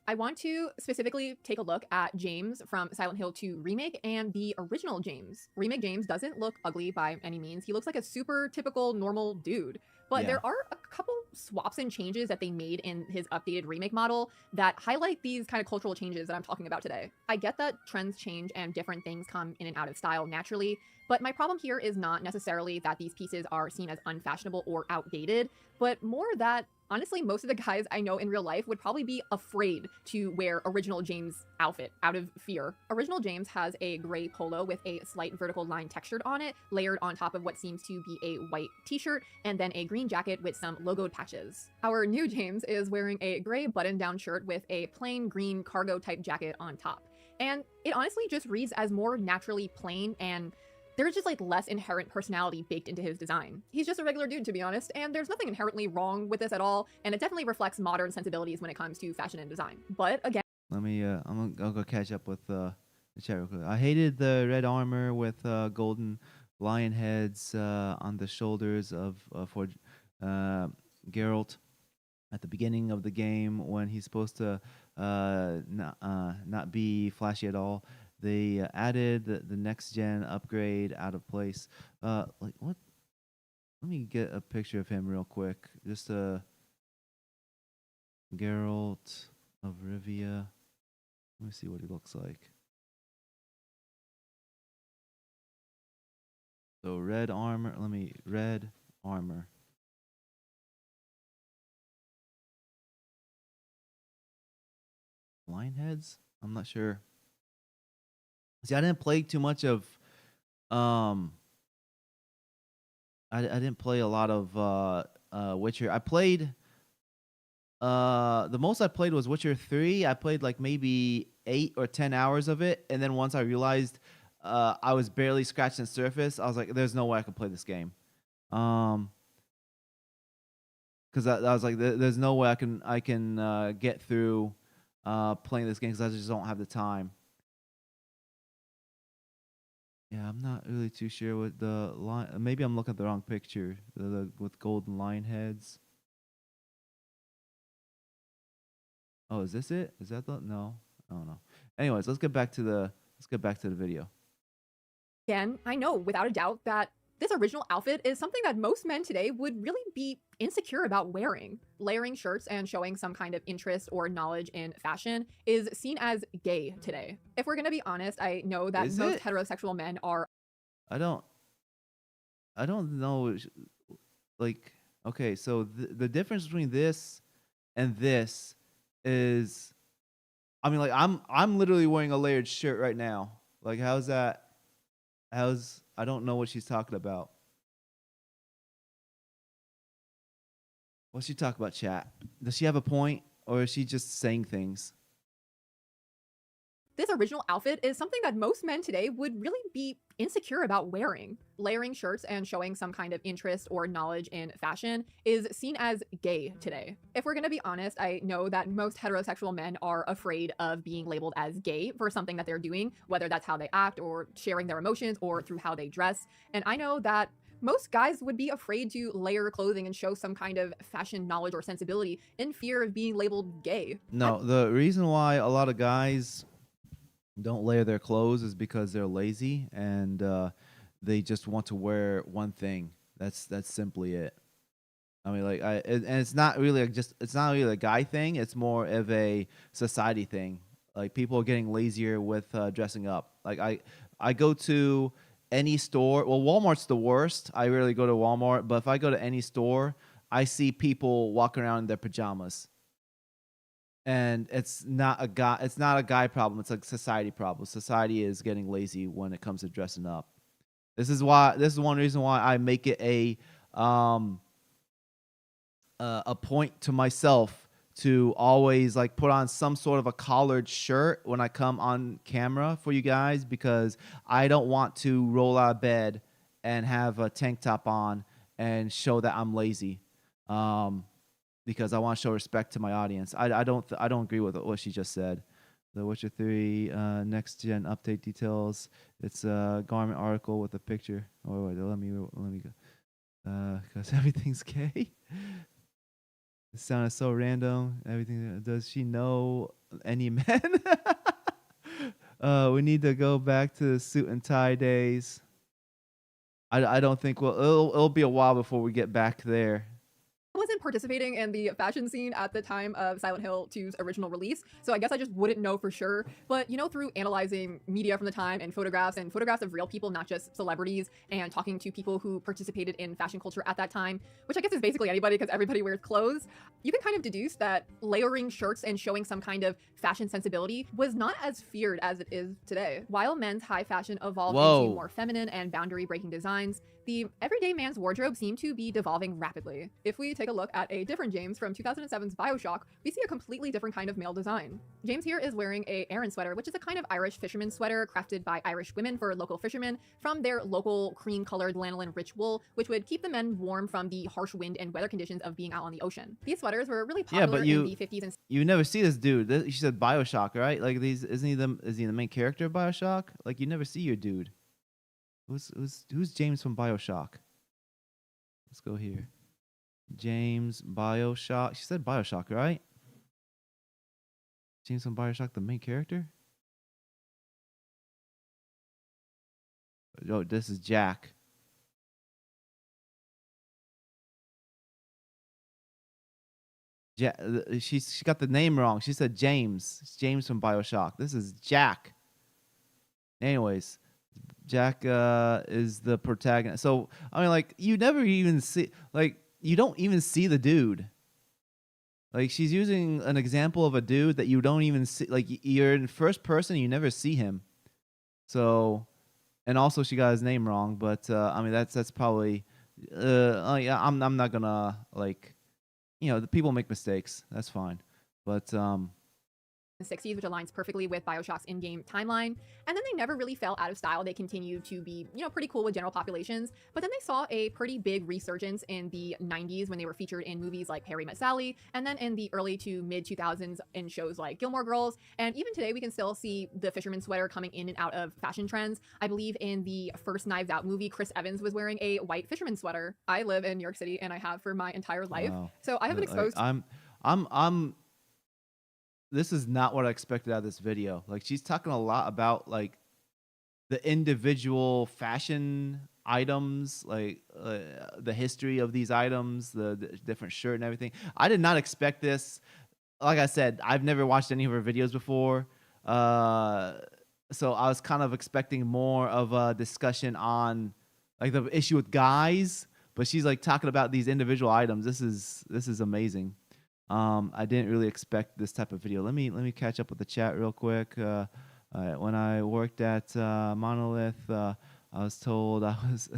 I want to specifically take a look at James from Silent Hill 2 Remake and the original James. Remake James doesn't look ugly by any means. He looks like a super typical normal dude. But Yeah. there are a couple swaps and changes that they made in his updated remake model that highlight these kind of cultural changes that I'm talking about today. I get that trends change and different things come in and out of style naturally, but my problem here is not necessarily that these pieces are seen as unfashionable or outdated, but more that honestly, most of the guys I know in real life would probably be afraid to wear original James' outfit out of fear. Original James has a gray polo with a slight vertical line textured on it, layered on top of what seems to be a white t-shirt, and then a green jacket with some logoed patches. Our new James is wearing a gray button-down shirt with a plain green cargo-type jacket on top. And it honestly just reads as more naturally plain, and there's just like less inherent personality baked into his design. He's just a regular dude, to be honest, and there's nothing inherently wrong with this at all, and it definitely reflects modern sensibilities when it comes to fashion and design. But again, Let me. I'll go catch up with the chat real quick. I hated the red armor with golden lion heads on the shoulders of for Geralt at the beginning of the game when he's supposed to not be flashy at all. They added the next gen upgrade out of place. Like what? Let me get a picture of him real quick. Just Geralt of Rivia. Let me see what he looks like. So red armor. Red armor. Lion heads? I'm not sure. See, I didn't play too much of I didn't play a lot of Witcher. I played the most I played was Witcher 3. I played like maybe 8 or 10 hours of it, and then once I realized I was barely scratching the surface, I was like, there's no way I can play this game. Because I was like, there's no way I can get through playing this game because I just don't have the time. Yeah, I'm not really too sure what the line. Maybe I'm looking at the wrong picture. With golden lion heads. Oh, is this it? Is that the no? I don't know. Anyways, let's get back to the video. again, I know without a doubt that this original outfit is something that most men today would really be insecure about wearing. Layering shirts and showing some kind of interest or knowledge in fashion is seen as gay today. If we're gonna be honest, I know that Is most it? heterosexual men are I don't know. Like, okay, so the difference between this and this is, I mean, like I'm literally wearing a layered shirt right now. Like, how's that? I don't know what she's talking about. What's she talking about, chat? Does she have a point, or is she just saying things? this original outfit is something that most men today would really be insecure about wearing. Layering shirts and showing some kind of interest or knowledge in fashion is seen as gay today. If we're gonna be honest, I know that most heterosexual men are afraid of being labeled as gay for something that they're doing, whether that's how they act or sharing their emotions or through how they dress. And I know that most guys would be afraid to layer clothing and show some kind of fashion knowledge or sensibility in fear of being labeled gay. No, the reason why a lot of guys don't layer their clothes is because they're lazy, and they just want to wear one thing. That's simply it. I mean, like, and it's not really it's not really a guy thing. It's more of a society thing. Like, people are getting lazier with dressing up. Like, I go to any store. Well, Walmart's the worst. I rarely go to Walmart, but if I go to any store, I see people walking around in their pajamas, and it's not a guy problem. It's a society problem. Society is getting lazy when it comes to dressing up. This is one reason why I make it um a point to myself to always like put on some sort of a collared shirt when I come on camera for you guys, because I don't want to roll out of bed and have a tank top on and show that I'm lazy. Because I want to show respect to my audience. I don't agree with what she just said. The Witcher 3 next gen update details. It's a garment article with a picture. Oh wait, let me go. Because everything's gay. It sounded so random. Everything. Does she know any men? We need to go back to the suit and tie days. I don't think it'll be a while before we get back there. Wasn't participating in the fashion scene at the time of Silent Hill 2's original release, so I guess I just wouldn't know for sure. But, you know, through analyzing media from the time and photographs of real people, not just celebrities, and talking to people who participated in fashion culture at that time, which I guess is basically anybody because everybody wears clothes, you can kind of deduce that layering shirts and showing some kind of fashion sensibility was not as feared as it is today. While men's high fashion evolved into more feminine and boundary-breaking designs, the everyday man's wardrobe seemed to be devolving rapidly. If we take a look at a different James from 2007's BioShock, we see a completely different kind of male design. James here is wearing a Aran sweater, which is a kind of Irish fisherman sweater crafted by Irish women for local fishermen from their local cream-colored lanolin-rich wool, which would keep the men warm from the harsh wind and weather conditions of being out on the ocean. These sweaters were really popular in the 50s and you never see this dude. She said BioShock, right? Like, is he the main character of BioShock? Like, you never see your dude. Who's James from BioShock? Let's go here. James BioShock. She said BioShock, right? James from BioShock, the main character? Oh, this is Jack. She got the name wrong. She said James. It's James from BioShock. This is Jack. Anyways, Jack is the protagonist. So, I mean, like, you never even see, like, you don't even see the dude. Like, she's using an example of a dude that you don't even see. Like, you're in first person, you never see him. So, and also she got his name wrong. But I mean, that's probably. Yeah, I'm not gonna, like, you know, the people make mistakes. That's fine. But 60s, which aligns perfectly with BioShock's in-game timeline. And then they never really fell out of style. They continued to be, you know, pretty cool with general populations. But then they saw a pretty big resurgence in the 90s when they were featured in movies like Harry Met Sally, and then in the early to mid 2000s in shows like Gilmore Girls. And even today, we can still see the fisherman sweater coming in and out of fashion trends. I believe in the first Knives Out movie, Chris Evans was wearing a white fisherman sweater. I live in New York City, and I have for my entire life. wow. So I have been exposed. I'm this is not what I expected out of this video. Like, she's talking a lot about, like, the individual fashion items, like the history of these items, the different shirt and everything. I did not expect this. Like I said, I've never watched any of her videos before. So I was kind of expecting more of a discussion on, like, the issue with guys, but she's, like, talking about these individual items. This is amazing. I didn't really expect this type of video. Let me catch up with the chat real quick. When I worked at Monolith, I was told I was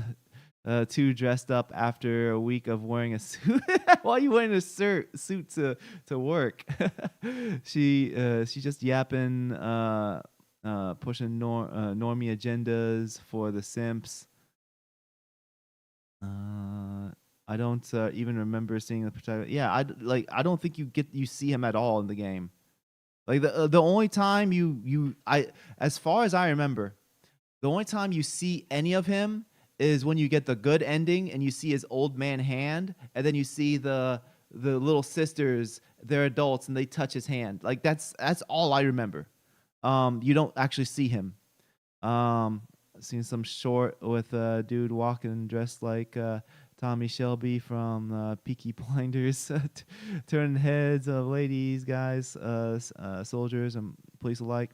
too dressed up after a week of wearing a suit. Why are you wearing a suit to work? She just yapping, pushing normie agendas for the simps. I don't even remember seeing the protagonist. Yeah, I don't think you see him at all in the game. Like, the only time as far as I remember, the only time you see any of him is when you get the good ending and you see his old man hand, and then you see the little sisters, they're adults, and they touch his hand. Like, that's all I remember. You don't actually see him. seen some short with a dude walking dressed like Tommy Shelby from Peaky Blinders, turning heads of ladies, guys, soldiers, and police alike.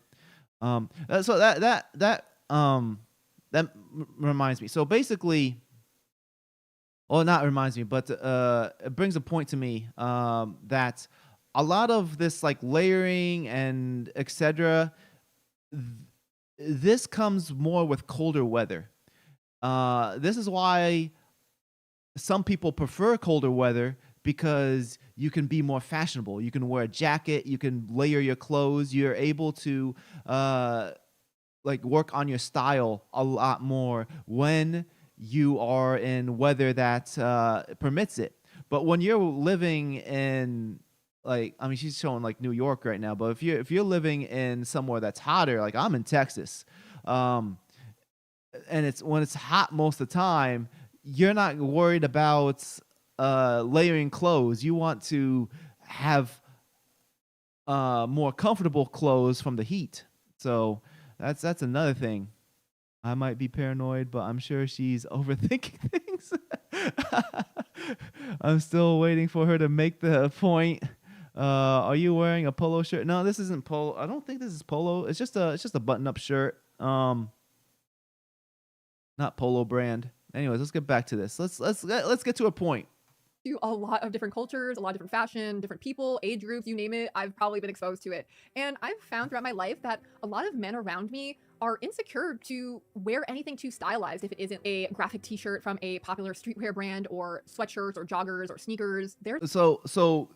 So reminds me. So basically, well, not reminds me, but it brings a point to me that a lot of this like layering and etc. This comes more with colder weather. This is why some people prefer colder weather, because you can be more fashionable. You can wear a jacket. You can layer your clothes. You're able to like work on your style a lot more when you are in weather that permits it. But when you're living in, like, I mean, she's showing like New York right now, but if you're living in somewhere that's hotter, like I'm in Texas, um, and it's when it's hot most of the time, you're not worried about layering clothes. You want to have more comfortable clothes from the heat. So that's another thing. I might be paranoid, but I'm sure she's overthinking things. I'm still waiting for her to make the point. Are you wearing a polo shirt? No, this isn't polo. I don't think this is polo. It's just a button-up shirt. Not polo brand. Anyways, let's get back to this. Let's get to a point. To a lot of different cultures, a lot of different fashion, different people, age groups, you name it, I've probably been exposed to it. And I've found throughout my life that a lot of men around me are insecure to wear anything too stylized if it isn't a graphic t-shirt from a popular streetwear brand, or sweatshirts or joggers or sneakers. So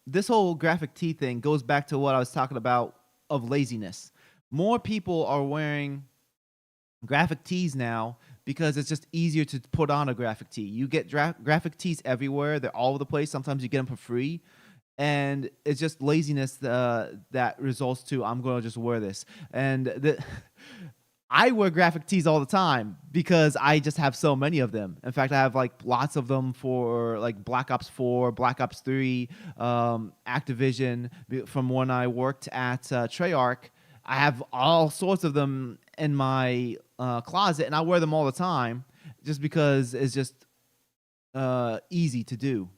this whole graphic tee thing goes back to what I was talking about of laziness. More people are wearing graphic tees now because it's just easier to put on a graphic tee. You get graphic tees everywhere. They're all over the place. Sometimes you get them for free. And it's just laziness that results to, I'm going to just wear this. And I wear graphic tees all the time because I just have so many of them. In fact, I have like lots of them for like Black Ops 4, Black Ops 3, Activision. From when I worked at Treyarch, I have all sorts of them in my closet, and I wear them all the time just because it's just easy to do.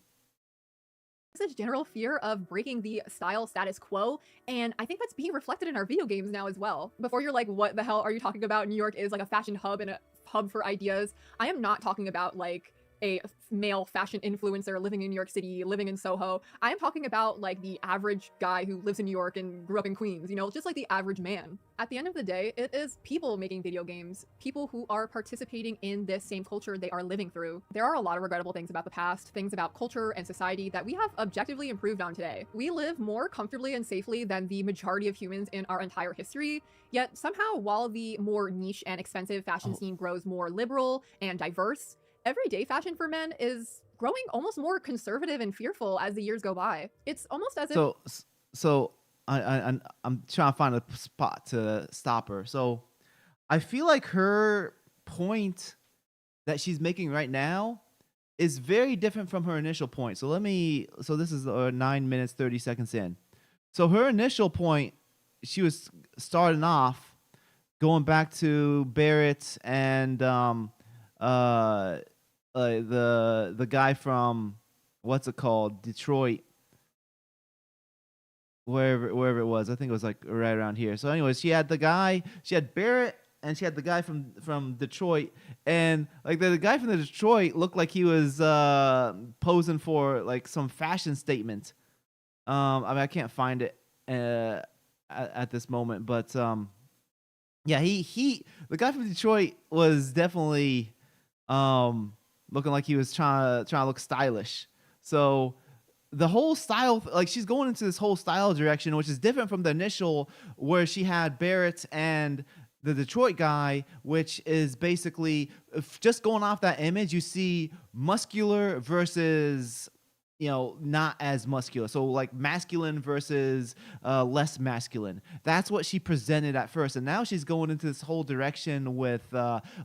There's a general fear of breaking the style status quo, and I think that's being reflected in our video games now as well. Before you're like, what the hell are you talking about? New York is like a fashion hub and a hub for ideas. I am not talking about like a male fashion influencer living in New York City, living in Soho. I am talking about like the average guy who lives in New York and grew up in Queens, you know, just like the average man. At the end of the day, it is people making video games, people who are participating in this same culture they are living through. There are a lot of regrettable things about the past, things about culture and society that we have objectively improved on today. We live more comfortably and safely than the majority of humans in our entire history, yet somehow while the more niche and expensive fashion scene grows more liberal and diverse, everyday fashion for men is growing almost more conservative and fearful as the years go by. It's almost as if So I'm trying to find a spot to stop her. So I feel like her point that she's making right now is very different from her initial point. So this is 9 minutes 30 seconds in. So her initial point, she was starting off going back to Barrett and the guy from what's it called, Detroit, wherever it was. I think it was like right around here. So anyways, she had Barrett, and she had the guy from Detroit, and like the guy from the Detroit looked like he was posing for like some fashion statement. I mean, I can't find it at this moment, but yeah, the guy from Detroit was definitely looking like he was trying to look stylish. So the whole style, like she's going into this whole style direction, which is different from the initial where she had Barrett and the Detroit guy, which is basically just going off that image, you see muscular versus, not as muscular. So like masculine versus less masculine. That's what she presented at first. And now she's going into this whole direction with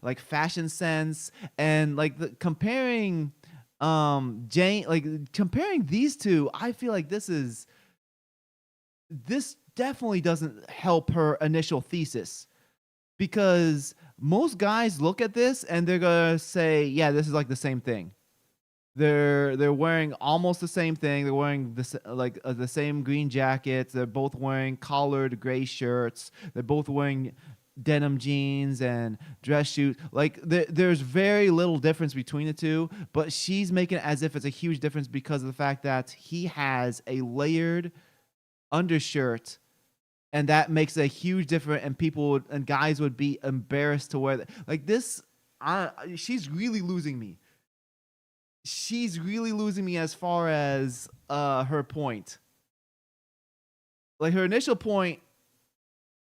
like fashion sense and like comparing comparing these two. I feel like this definitely doesn't help her initial thesis. because most guys look at this and they're gonna say, yeah, this is like the same thing. They're wearing almost the same thing. They're wearing the same green jackets. They're both wearing collared gray shirts. They're both wearing denim jeans and dress shoes. Like there's very little difference between the two, but she's making it as if it's a huge difference because of the fact that he has a layered undershirt, and that makes a huge difference. And and guys would be embarrassed to wear that. Like this, she's really losing me. She's really losing me as far as her point. Like her initial point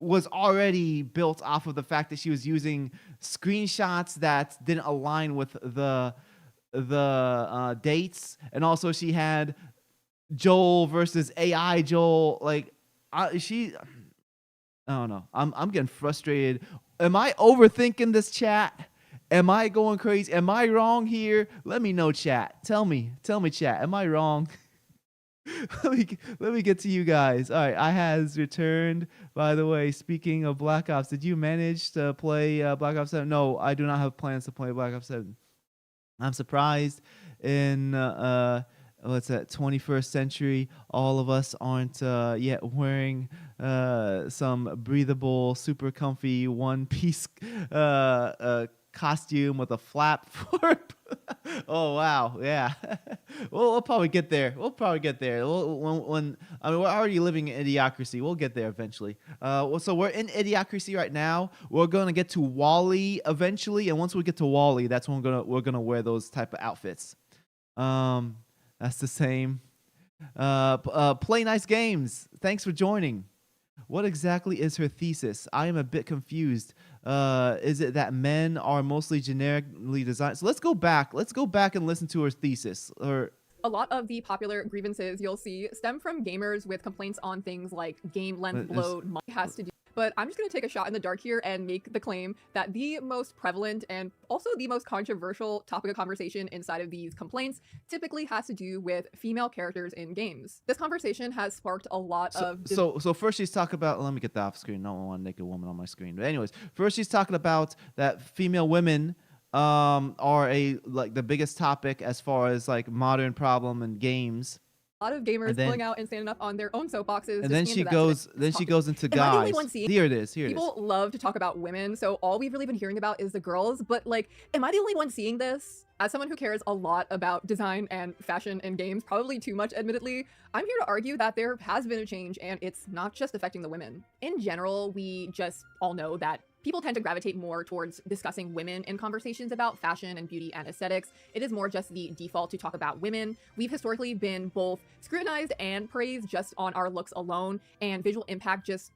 was already built off of the fact that she was using screenshots that didn't align with the dates, and also she had Joel versus AI Joel. Like I don't know. I'm getting frustrated. Am I overthinking this, chat? Am I going crazy? Am I wrong here? Let me know, chat. Tell me, chat. Am I wrong? let me get to you guys. All right, I has returned. By the way, speaking of Black Ops, did you manage to play Black Ops 7? No, I do not have plans to play Black Ops 7. I'm surprised in what's that, 21st century, all of us aren't yet wearing some breathable, super comfy one-piece costume with a flap for oh wow, yeah. We'll probably get there. When I mean, we're already living in idiocracy. We'll get there eventually. So we're in idiocracy right now. We're gonna get to Wally eventually, and once we get to Wally, that's when we're gonna wear those type of outfits. That's the same. Play nice games. Thanks for joining. What exactly is her thesis? I am a bit confused. Is it that men are mostly generically designed? So let's go back. Let's go back and listen to her thesis. A lot of the popular grievances you'll see stem from gamers with complaints on things like game length bloat, has to do. But I'm just going to take a shot in the dark here and make the claim that the most prevalent and also the most controversial topic of conversation inside of these complaints typically has to do with female characters in games. This conversation has sparked a lot of... So first she's talking about... Let me get that off screen. I don't want a naked woman on my screen. But anyways, first she's talking about that female women are the biggest topic as far as like modern problem in games. A lot of gamers pulling out and standing up on their own soapboxes. And then she goes into guys. Here it is. People love to talk about women, so all we've really been hearing about is the girls. But like, am I the only one seeing this? As someone who cares a lot about design and fashion in games, probably too much admittedly, I'm here to argue that there has been a change and it's not just affecting the women. In general, we just all know that people tend to gravitate more towards discussing women in conversations about fashion and beauty and aesthetics. It is more just the default to talk about women. We've historically been both scrutinized and praised just on our looks alone, and visual impact just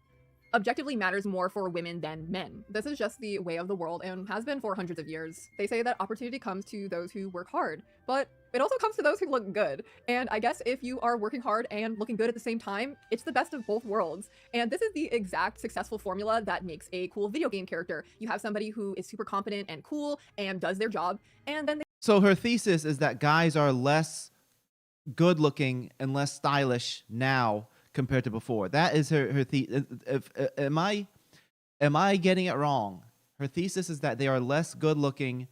objectively matters more for women than men. This is just the way of the world and has been for hundreds of years. They say that opportunity comes to those who work hard, but it also comes to those who look good. And I guess if you are working hard and looking good at the same time, it's the best of both worlds. And this is the exact successful formula that makes a cool video game character. You have somebody who is super competent and cool and does their job, and then So her thesis is that guys are less good looking and less stylish now compared to before. That is her thesis. Am I getting it wrong? Her thesis is that they are less good looking,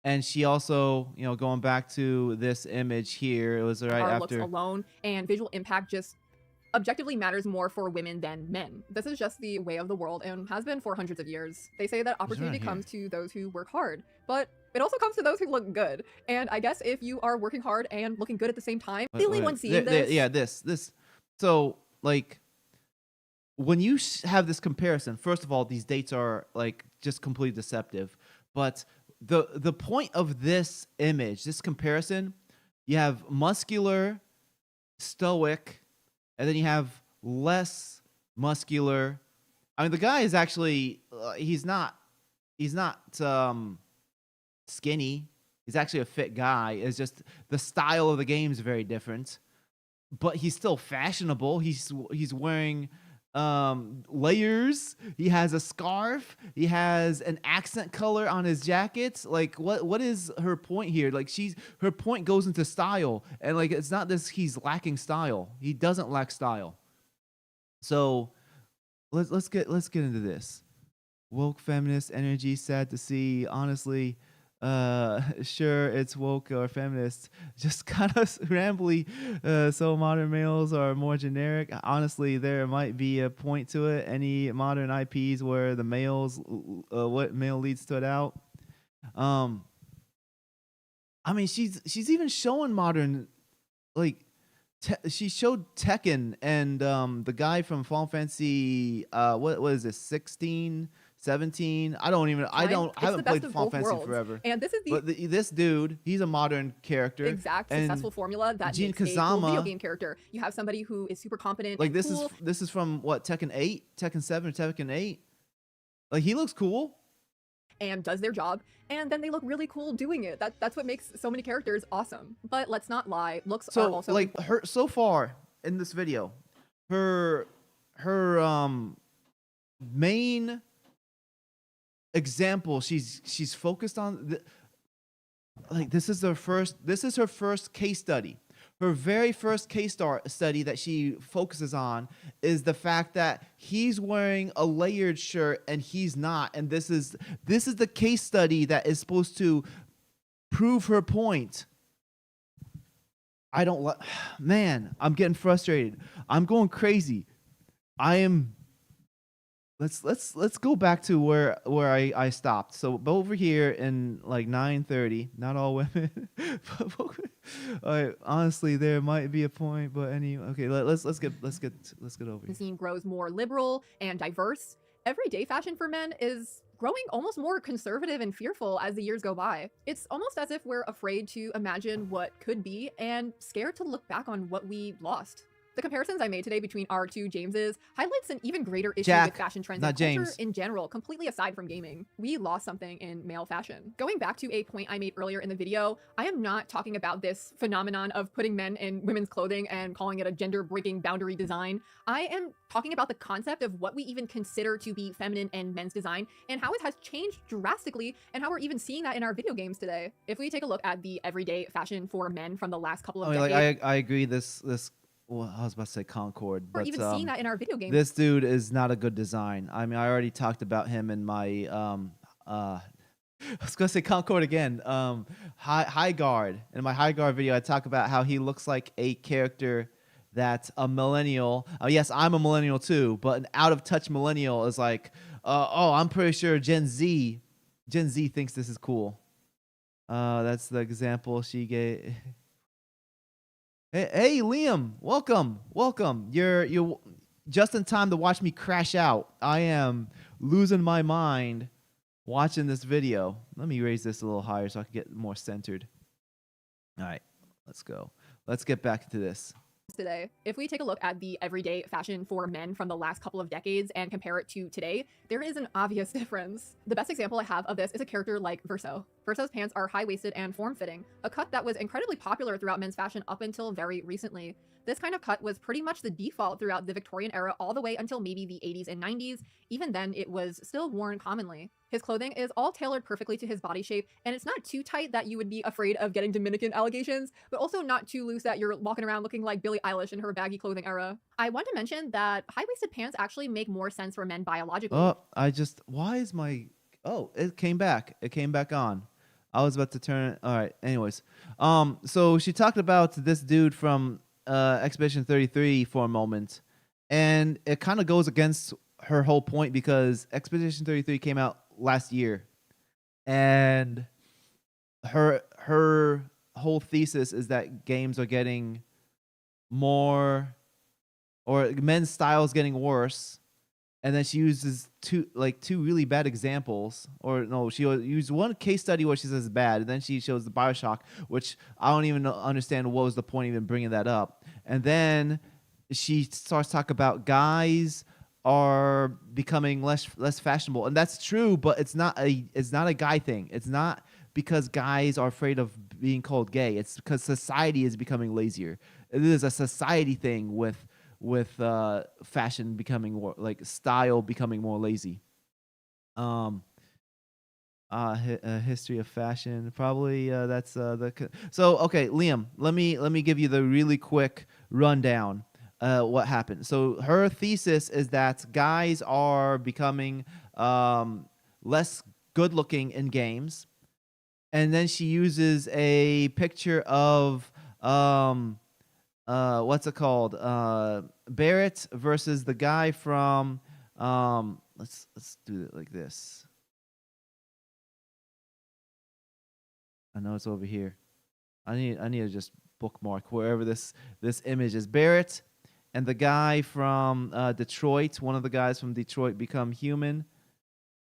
and she also, going back to this image here, it was right our after looks alone, and visual impact just objectively matters more for women than men. This is just the way of the world and has been for hundreds of years. They say that opportunity comes to those who work hard, but it also comes to those who look good. And I guess if you are working hard and looking good at the same time, the only one seeing this. Yeah, this. So, like, when you have this comparison, first of all, these dates are like just completely deceptive. But the point of this image, this comparison, you have muscular, stoic, and then you have less muscular. I mean, the guy is actually he's not skinny. He's actually a fit guy. It's just the style of the game is very different. But he's still fashionable. He's wearing layers. He has a scarf. He has an accent color on his jackets. Like, what is her point here? Like, her point goes into style, and like, it's not this he's lacking style. He doesn't lack style. So let's get into this. woke feminist energy, sad to see. Honestly, sure, it's woke or feminist, just kind of rambly. So modern males are more generic. Honestly, there might be a point to it. Any modern IPs where the males, what male lead stood out. um I mean, she's even showing modern, like, she showed Tekken and the guy from Final Fantasy, what is this, 16, 17? I don't even, I Fine. don't, I It's the haven't best played of Final both Fantasy worlds. forever. And this is the But this dude, he's a modern character, exact and successful formula that Jin makes a cool video Kazama, game character. You have somebody who is super competent like, and cool this is from what, Tekken 8, Tekken 7, or Tekken 8. Like, he looks cool. and does their job, and then they look really cool doing it. That's what makes so many characters awesome. But let's not lie, looks are So also like, her so far in this video, her main example she's focused on, like, this is her first case study. Her very first study that she focuses on is the fact that he's wearing a layered shirt and he's not, and this is the case study that is supposed to prove her point. I don't like, man, I'm getting frustrated. I'm going crazy. I am. Let's go back to where I stopped. So over here in like 9:30, not all women. All right, honestly, there might be a point, but okay, let's get over the here. scene grows more liberal and diverse. Everyday fashion for men is growing almost more conservative and fearful as the years go by. It's almost as if we're afraid to imagine what could be and scared to look back on what we lost. The comparisons I made today between our two Jameses highlights an even greater issue Jack, with fashion trends not and culture James. in general, completely aside from gaming. We lost something in male fashion. Going back to a point I made earlier in the video, I am not talking about this phenomenon of putting men in women's clothing and calling it a gender-breaking boundary design. I am talking about the concept of what we even consider to be feminine and men's design and how it has changed drastically and how we're even seeing that in our video games today. If we take a look at the everyday fashion for men from the last couple of decades, Like, I agree. Well, I was about to say Concord, we're but even seeing that in our video games. this dude is not a good design. I mean, I already talked about him in my I was gonna say Concord again. High Guard. In my High Guard video, I talk about how he looks like a character that a millennial. Yes, I'm a millennial too, but an out of touch millennial is like, oh, I'm pretty sure Gen Z thinks this is cool. That's the example she gave. Hey, Liam, welcome. You're just in time to watch me crash out. I am losing my mind watching this video. Let me raise this a little higher so I can get more centered. All right, let's go. Let's get back to this. Today, if we take a look at the everyday fashion for men from the last couple of decades and compare it to today, there is an obvious difference. The best example I have of this is a character like Verso. Verso's pants are high-waisted and form-fitting, a cut that was incredibly popular throughout men's fashion up until very recently. This kind of cut was pretty much the default throughout the Victorian era all the way until maybe the 80s and 90s. Even then, it was still worn commonly. His clothing is all tailored perfectly to his body shape, and it's not too tight that you would be afraid of getting Dominican allegations, but also not too loose that you're walking around looking like Billie Eilish in her baggy clothing era. I want to mention that high-waisted pants actually make more sense for men biologically. Oh, why is my, oh, it came back. It came back on. I was about to turn it. All right. Anyways, so she talked about this dude from Expedition 33 for a moment, and it kind of goes against her whole point because Expedition 33 came out last year, and her whole thesis is that games are getting more, or men's styles getting worse. And then she uses two really bad examples, or no, she used one case study where she says bad, and then she shows the Bioshock, which I don't even understand what was the point of even bringing that up. And then she starts talking about guys are becoming less fashionable, and that's true, but it's not a guy thing. It's not because guys are afraid of being called gay. It's because society is becoming lazier. It is a society thing with fashion becoming more, like, style becoming more lazy. History of fashion, probably that's so okay, Liam, let me give you the really quick rundown. what happened. So her thesis is that guys are becoming less good looking in games, and then she uses a picture of what's it called? Barrett versus the guy from let's do it like this. I know it's over here. I need to just bookmark wherever this image is. Barrett and the guy from Detroit. One of the guys from Detroit become human.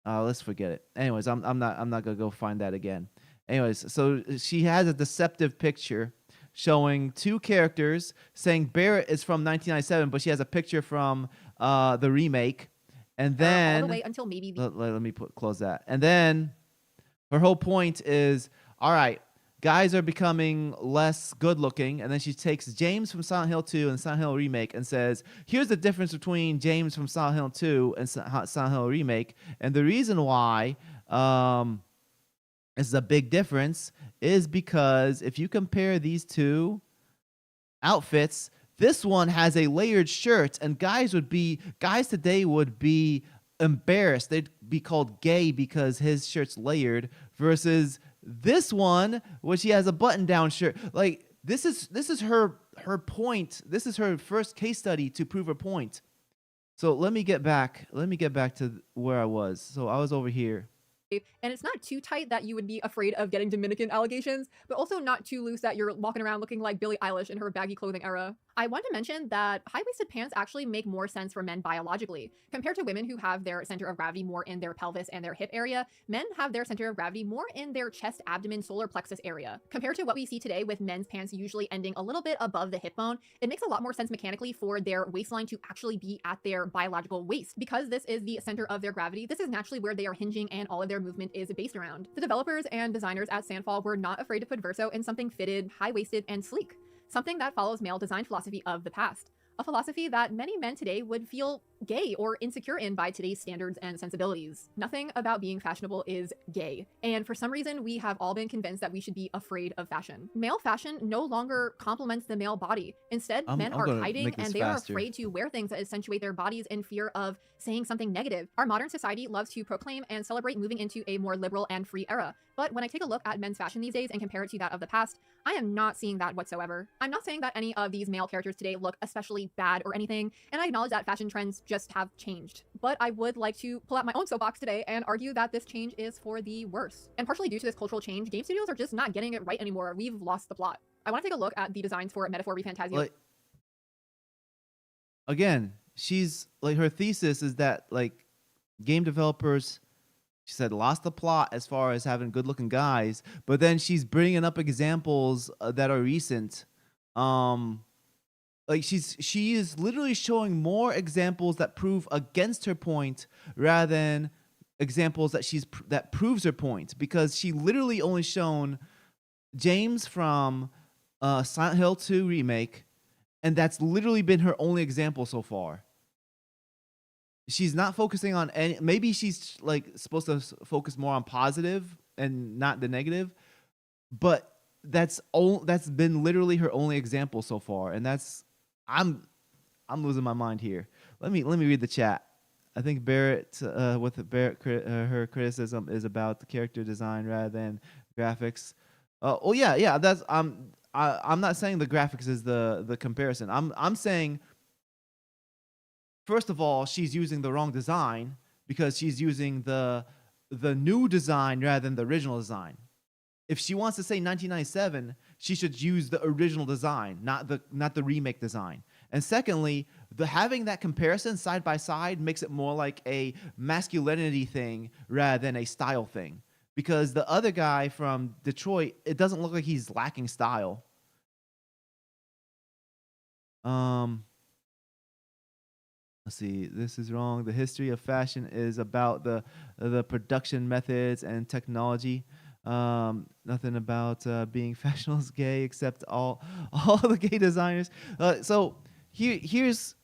Let's forget it. Anyways, I'm not gonna go find that again. Anyways, so she has a deceptive picture showing two characters, saying Barrett is from 1997, but she has a picture from the remake, and then all the way until maybe let me close that. And then her whole point is, all right, guys are becoming less good looking, and then she takes James from Silent Hill 2 and Silent Hill Remake and says, here's the difference between James from Silent Hill 2 and Silent Hill Remake, and the reason why this is a big difference is because if you compare these two outfits, this one has a layered shirt, and guys today would be embarrassed. They'd be called gay because his shirt's layered, versus this one, which he has a button-down shirt. Like, this is her point. This is her first case study to prove her point. So let me get back to where I was. So I was over here. and it's not too tight that you would be afraid of getting Dominican allegations, but also not too loose that you're walking around looking like Billie Eilish in her baggy clothing era. I want to mention that high-waisted pants actually make more sense for men biologically. Compared to women who have their center of gravity more in their pelvis and their hip area, men have their center of gravity more in their chest, abdomen, solar plexus area. Compared to what we see today with men's pants usually ending a little bit above the hip bone, it makes a lot more sense mechanically for their waistline to actually be at their biological waist. Because this is the center of their gravity, this is naturally where they are hinging and all of their movement is based around. The developers and designers at Sandfall were not afraid to put Verso in something fitted, high-waisted, and sleek. Something that follows male design philosophy of the past. A philosophy that many men today would feel gay or insecure in by today's standards and sensibilities. Nothing about being fashionable is gay, and for some reason we have all been convinced that we should be afraid of fashion. Male fashion no longer complements the male body. Instead, men are hiding and they are afraid to wear things that accentuate their bodies in fear of saying something negative. Our modern society loves to proclaim and celebrate moving into a more liberal and free era, but when I take a look at men's fashion these days and compare it to that of the past, I am not seeing that whatsoever. I'm not saying that any of these male characters today look especially bad or anything, and I acknowledge that fashion trends just have changed. But I would like to pull out my own soapbox today and argue that this change is for the worse. And partially due to this cultural change, game studios are just not getting it right anymore. We've lost the plot. I want to take a look at the designs for Metaphor Refantasio. Like, again, she's like, her thesis is that like game developers, she said, lost the plot as far as having good looking guys, but then she's bringing up examples that are recent. Like she is literally showing more examples that prove against her point rather than examples that proves her point, because she literally only shown James from Silent Hill 2 remake, and that's literally been her only example so far. She's not focusing on any. Maybe she's like supposed to focus more on positive and not the negative, but that's been literally her only example so far, and that's I'm losing my mind here. Let me read the chat. I think Barrett her criticism is about the character design rather than graphics. Oh yeah. That's I'm not saying the graphics is the comparison. I'm saying, first of all, she's using the wrong design because she's using the new design rather than the original design. If she wants to say 1997, she should use the original design, not the remake design. And secondly, having that comparison side by side makes it more like a masculinity thing rather than a style thing. Because the other guy from Detroit, it doesn't look like he's lacking style. Let's see. This is wrong. The history of fashion is about the production methods and technology. Nothing about being fashionable is gay except all the gay designers. So here's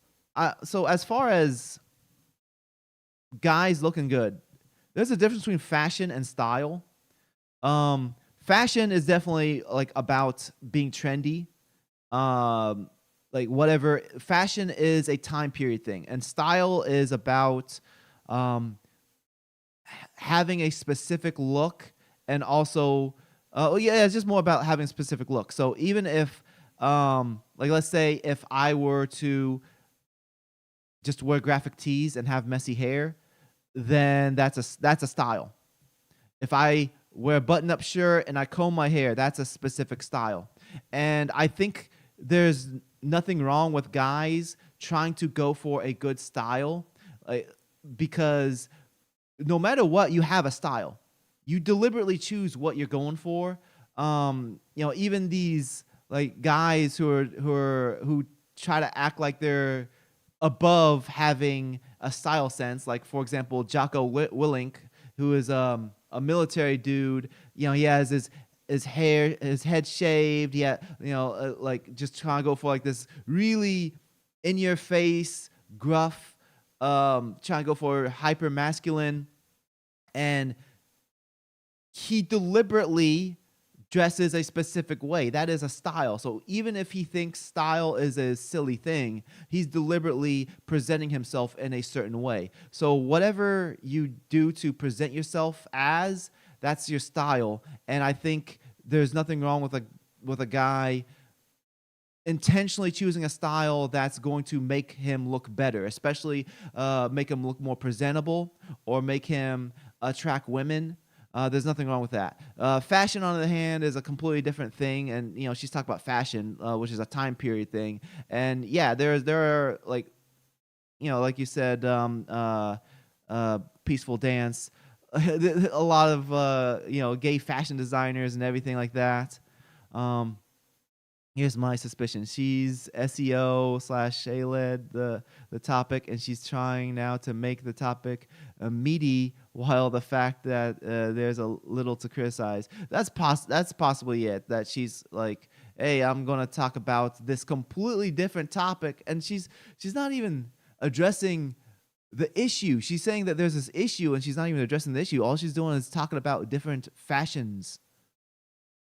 so as far as guys looking good, there's a difference between fashion and style. Fashion is definitely like about being trendy. like whatever. Fashion is a time period thing, and style is about um, having a specific look, and also yeah, it's just more about having a specific look. So even if like let's say if I were to just wear graphic tees and have messy hair, then that's a style. If I wear a button-up shirt and I comb my hair, that's a specific style. And I think there's nothing wrong with guys trying to go for a good style, like, because no matter what, you have a style. You deliberately choose what you're going for. Even these like guys who try to act like they're above having a style sense. Like for example, Jocko Willink, who is a military dude. He has his hair, his head shaved. Yeah, like just trying to go for like this really in your face, gruff, trying to go for hyper masculine, and he deliberately dresses a specific way. That is a style. So even if he thinks style is a silly thing, he's deliberately presenting himself in a certain way. So whatever you do to present yourself as, that's your style. And I think there's nothing wrong with a guy intentionally choosing a style that's going to make him look better, especially make him look more presentable or make him attract women. There's nothing wrong with that. Fashion, on the other hand, is a completely different thing, and she's talking about fashion, which is a time period thing. And yeah, there are like, like you said, peaceful dance, a lot of gay fashion designers and everything like that. Um, Here's my suspicion. She's SEO slash led the topic, and she's trying now to make the topic meaty, while the fact that there's a little to criticize. That's possibly it. That she's like, hey, I'm gonna talk about this completely different topic, and she's not even addressing the issue. She's saying that there's this issue, and she's not even addressing the issue. All she's doing is talking about different fashions.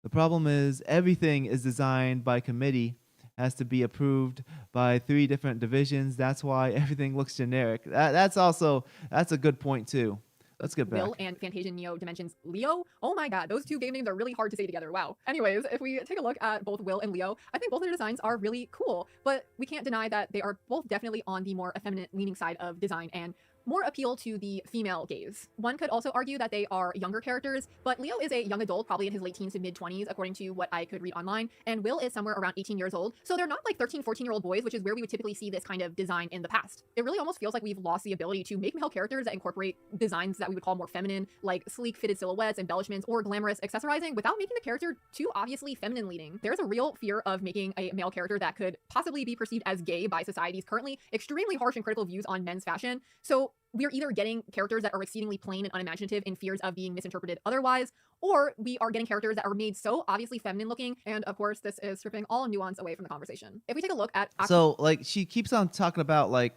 The problem is everything is designed by committee, has to be approved by 3 different divisions. That's why everything looks generic. That's a good point too. Let's get back. Will and Fantasian Neo Dimensions Leo. Oh my god, those two game names are really hard to say together. Wow. Anyways, if we take a look at both Will and Leo, I think both of their designs are really cool, but we can't deny that they are both definitely on the more effeminate leaning side of design and more appeal to the female gaze. One could also argue that they are younger characters, but Leo is a young adult, probably in his late teens to mid 20s, according to what I could read online, and Will is somewhere around 18 years old. So they're not like 13, 14-year-old boys, which is where we would typically see this kind of design in the past. It really almost feels like we've lost the ability to make male characters that incorporate designs that we would call more feminine, like sleek fitted silhouettes, embellishments, or glamorous accessorizing without making the character too obviously feminine leaning. There's a real fear of making a male character that could possibly be perceived as gay by society's currently extremely harsh and critical views on men's fashion. So we're either getting characters that are exceedingly plain and unimaginative in fears of being misinterpreted otherwise, or we are getting characters that are made so obviously feminine looking, and of course this is stripping all nuance away from the conversation. If we take a look at So like she keeps on talking about like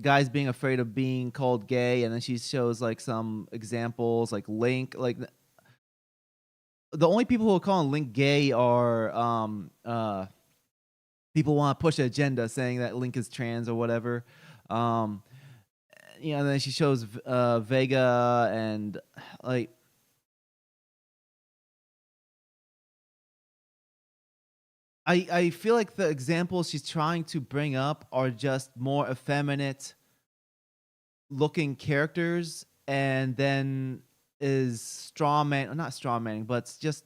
guys being afraid of being called gay, and then she shows like some examples like Link. Like the only people who are calling Link gay are people want to push an agenda saying that Link is trans or whatever. And then she shows Vega, and like I feel like the examples she's trying to bring up are just more effeminate looking characters, and then is not strawmanning, but it's just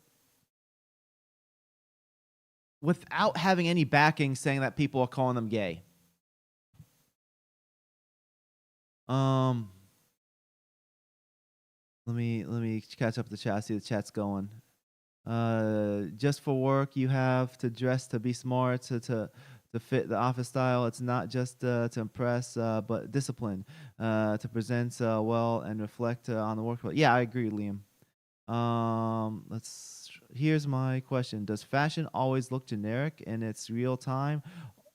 without having any backing saying that people are calling them gay. Let me catch up with the chat. See the chat's going. Just for work, you have to dress to be smart, to fit the office style. It's not just to impress, but discipline, to present well and reflect on the workplace. Yeah, I agree, Liam. Here's my question: does fashion always look generic in its real time,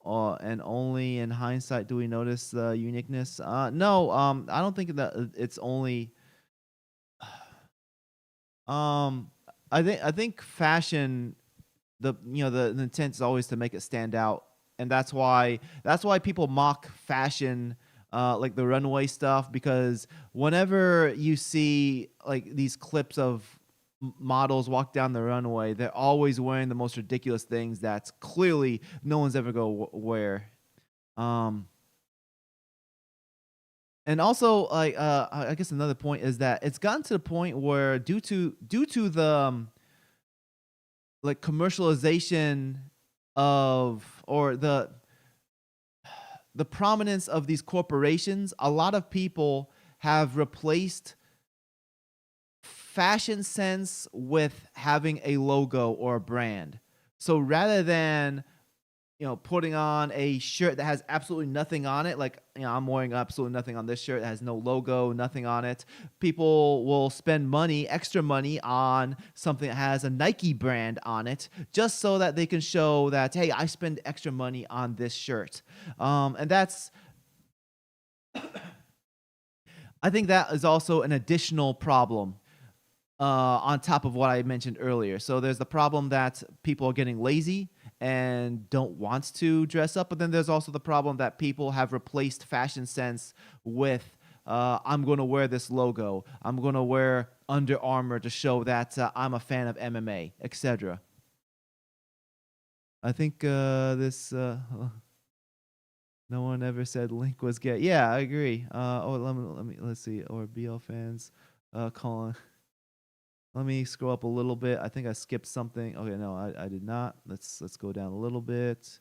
and only in hindsight do we notice uniqueness? No, I don't think that it's only. I think fashion, the intent is always to make it stand out and that's why people mock fashion, like the runway stuff, because whenever you see like these clips of models walk down the runway, they're always wearing the most ridiculous things that's clearly no one's ever going to wear. Um, and also, like, I guess another point is that it's gotten to the point where due to the like commercialization of, or the prominence of these corporations, a lot of people have replaced fashion sense with having a logo or a brand. So rather than, putting on a shirt that has absolutely nothing on it, like, I'm wearing absolutely nothing on this shirt that has no logo, nothing on it, people will spend extra money on something that has a Nike brand on it, just so that they can show that, hey, I spend extra money on this shirt. And that's, I think that is also an additional problem on top of what I mentioned earlier. So there's the problem that people are getting lazy and don't want to dress up, but then there's also the problem that people have replaced fashion sense with, I'm going to wear this logo, I'm going to wear Under Armour to show that I'm a fan of MMA, etc. I think this no one ever said Link was gay. Yeah, I agree. Let's see. Or BL fans calling. Let me scroll up a little bit. I think I skipped something. Okay, no, I did not. Let's go down a little bit.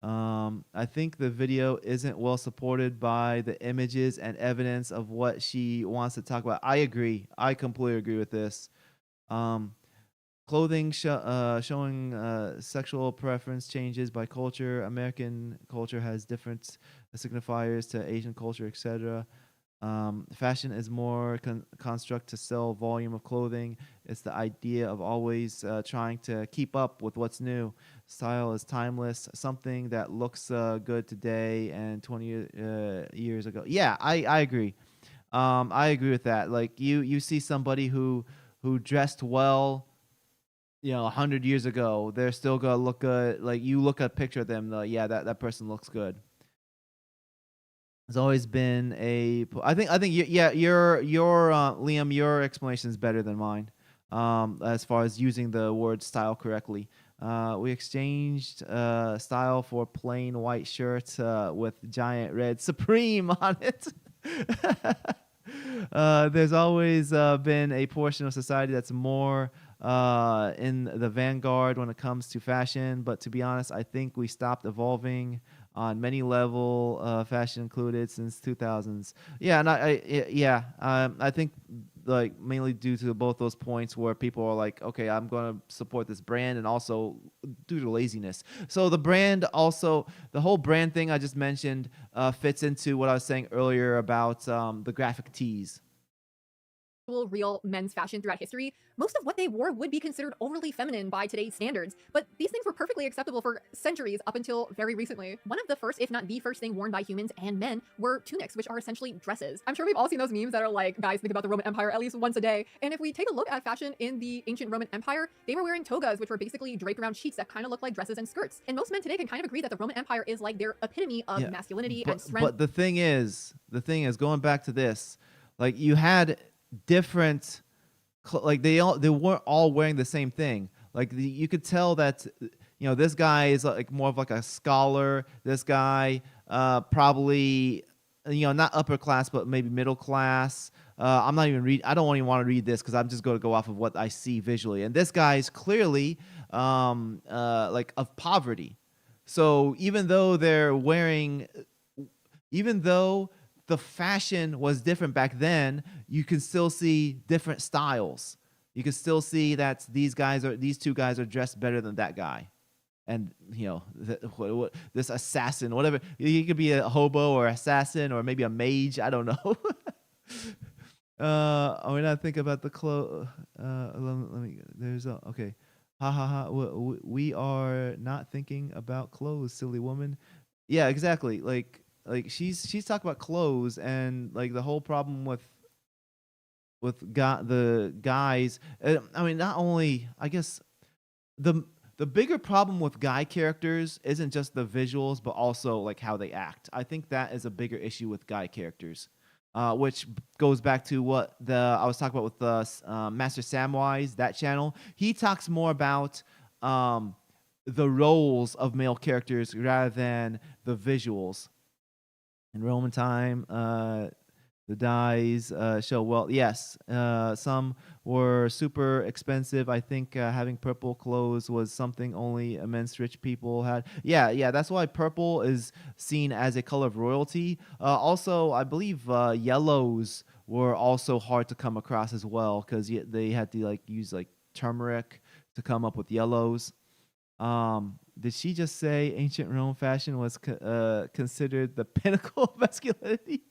I think the video isn't well supported by the images and evidence of what she wants to talk about. I agree. I completely agree with this. Clothing showing sexual preference changes by culture. American culture has different signifiers to Asian culture, etc. Fashion is more construct to sell volume of clothing. It's the idea of always trying to keep up with what's new. Style is timeless, something that looks good today and 20 years ago. Yeah, I agree. I agree with that. Like you see somebody who dressed well, 100 years ago, they're still gonna look good. Like you look at a picture of them, yeah, that person looks good. There's always been I think yeah, your Liam, your explanation is better than mine. As far as using the word style correctly. We exchanged style for plain white shirts with giant red Supreme on it. There's always been a portion of society that's more in the vanguard when it comes to fashion, but to be honest, I think we stopped evolving on many level, fashion included, since 2000s. Yeah, and I think like mainly due to both those points where people are like, okay, I'm gonna support this brand, and also due to laziness. So the brand also, the whole brand thing I just mentioned fits into what I was saying earlier about the graphic tees. Real men's fashion throughout history, most of what they wore would be considered overly feminine by today's standards, but these things were perfectly acceptable for centuries up until very recently. One of the first, if not the first thing worn by humans and men were tunics, which are essentially dresses. I'm sure we've all seen those memes that are like, guys, think about the Roman Empire at least once a day. And if we take a look at fashion in the ancient Roman Empire, they were wearing togas, which were basically draped around sheets that kind of look like dresses and skirts. And most men today can kind of agree that the Roman Empire is like their epitome of masculinity and strength. But the thing is, going back to this, like you had different, like they weren't all wearing the same thing. Like you could tell that this guy is like more of like a scholar. This guy probably not upper class, but maybe middle class. I'm not even I don't even want to read this because I'm just going to go off of what I see visually. And this guy is clearly like of poverty. So even though the fashion was different back then, you can still see different styles. You can still see that these two guys are dressed better than that guy. And this assassin, whatever, he could be a hobo or assassin or maybe a mage, I don't know. We're not thinking about the clothes. Let me. Okay. Ha ha ha. We are not thinking about clothes, silly woman. Yeah, exactly. Like she's talking about clothes, and like the whole problem with the guys. I mean, not only, I guess, the the bigger problem with guy characters isn't just the visuals, but also like how they act. I think that is a bigger issue with guy characters, which goes back to what I was talking about with the Master Samwise, that channel. He talks more about the roles of male characters rather than the visuals. In Roman time, the dyes show well. Yes, some were super expensive. I think having purple clothes was something only immense rich people had. Yeah, yeah, that's why purple is seen as a color of royalty. Also, I believe yellows were also hard to come across as well because they had to like use like turmeric to come up with yellows. Did she just say ancient Rome fashion was considered the pinnacle of masculinity?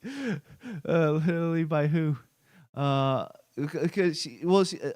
Literally by who? Because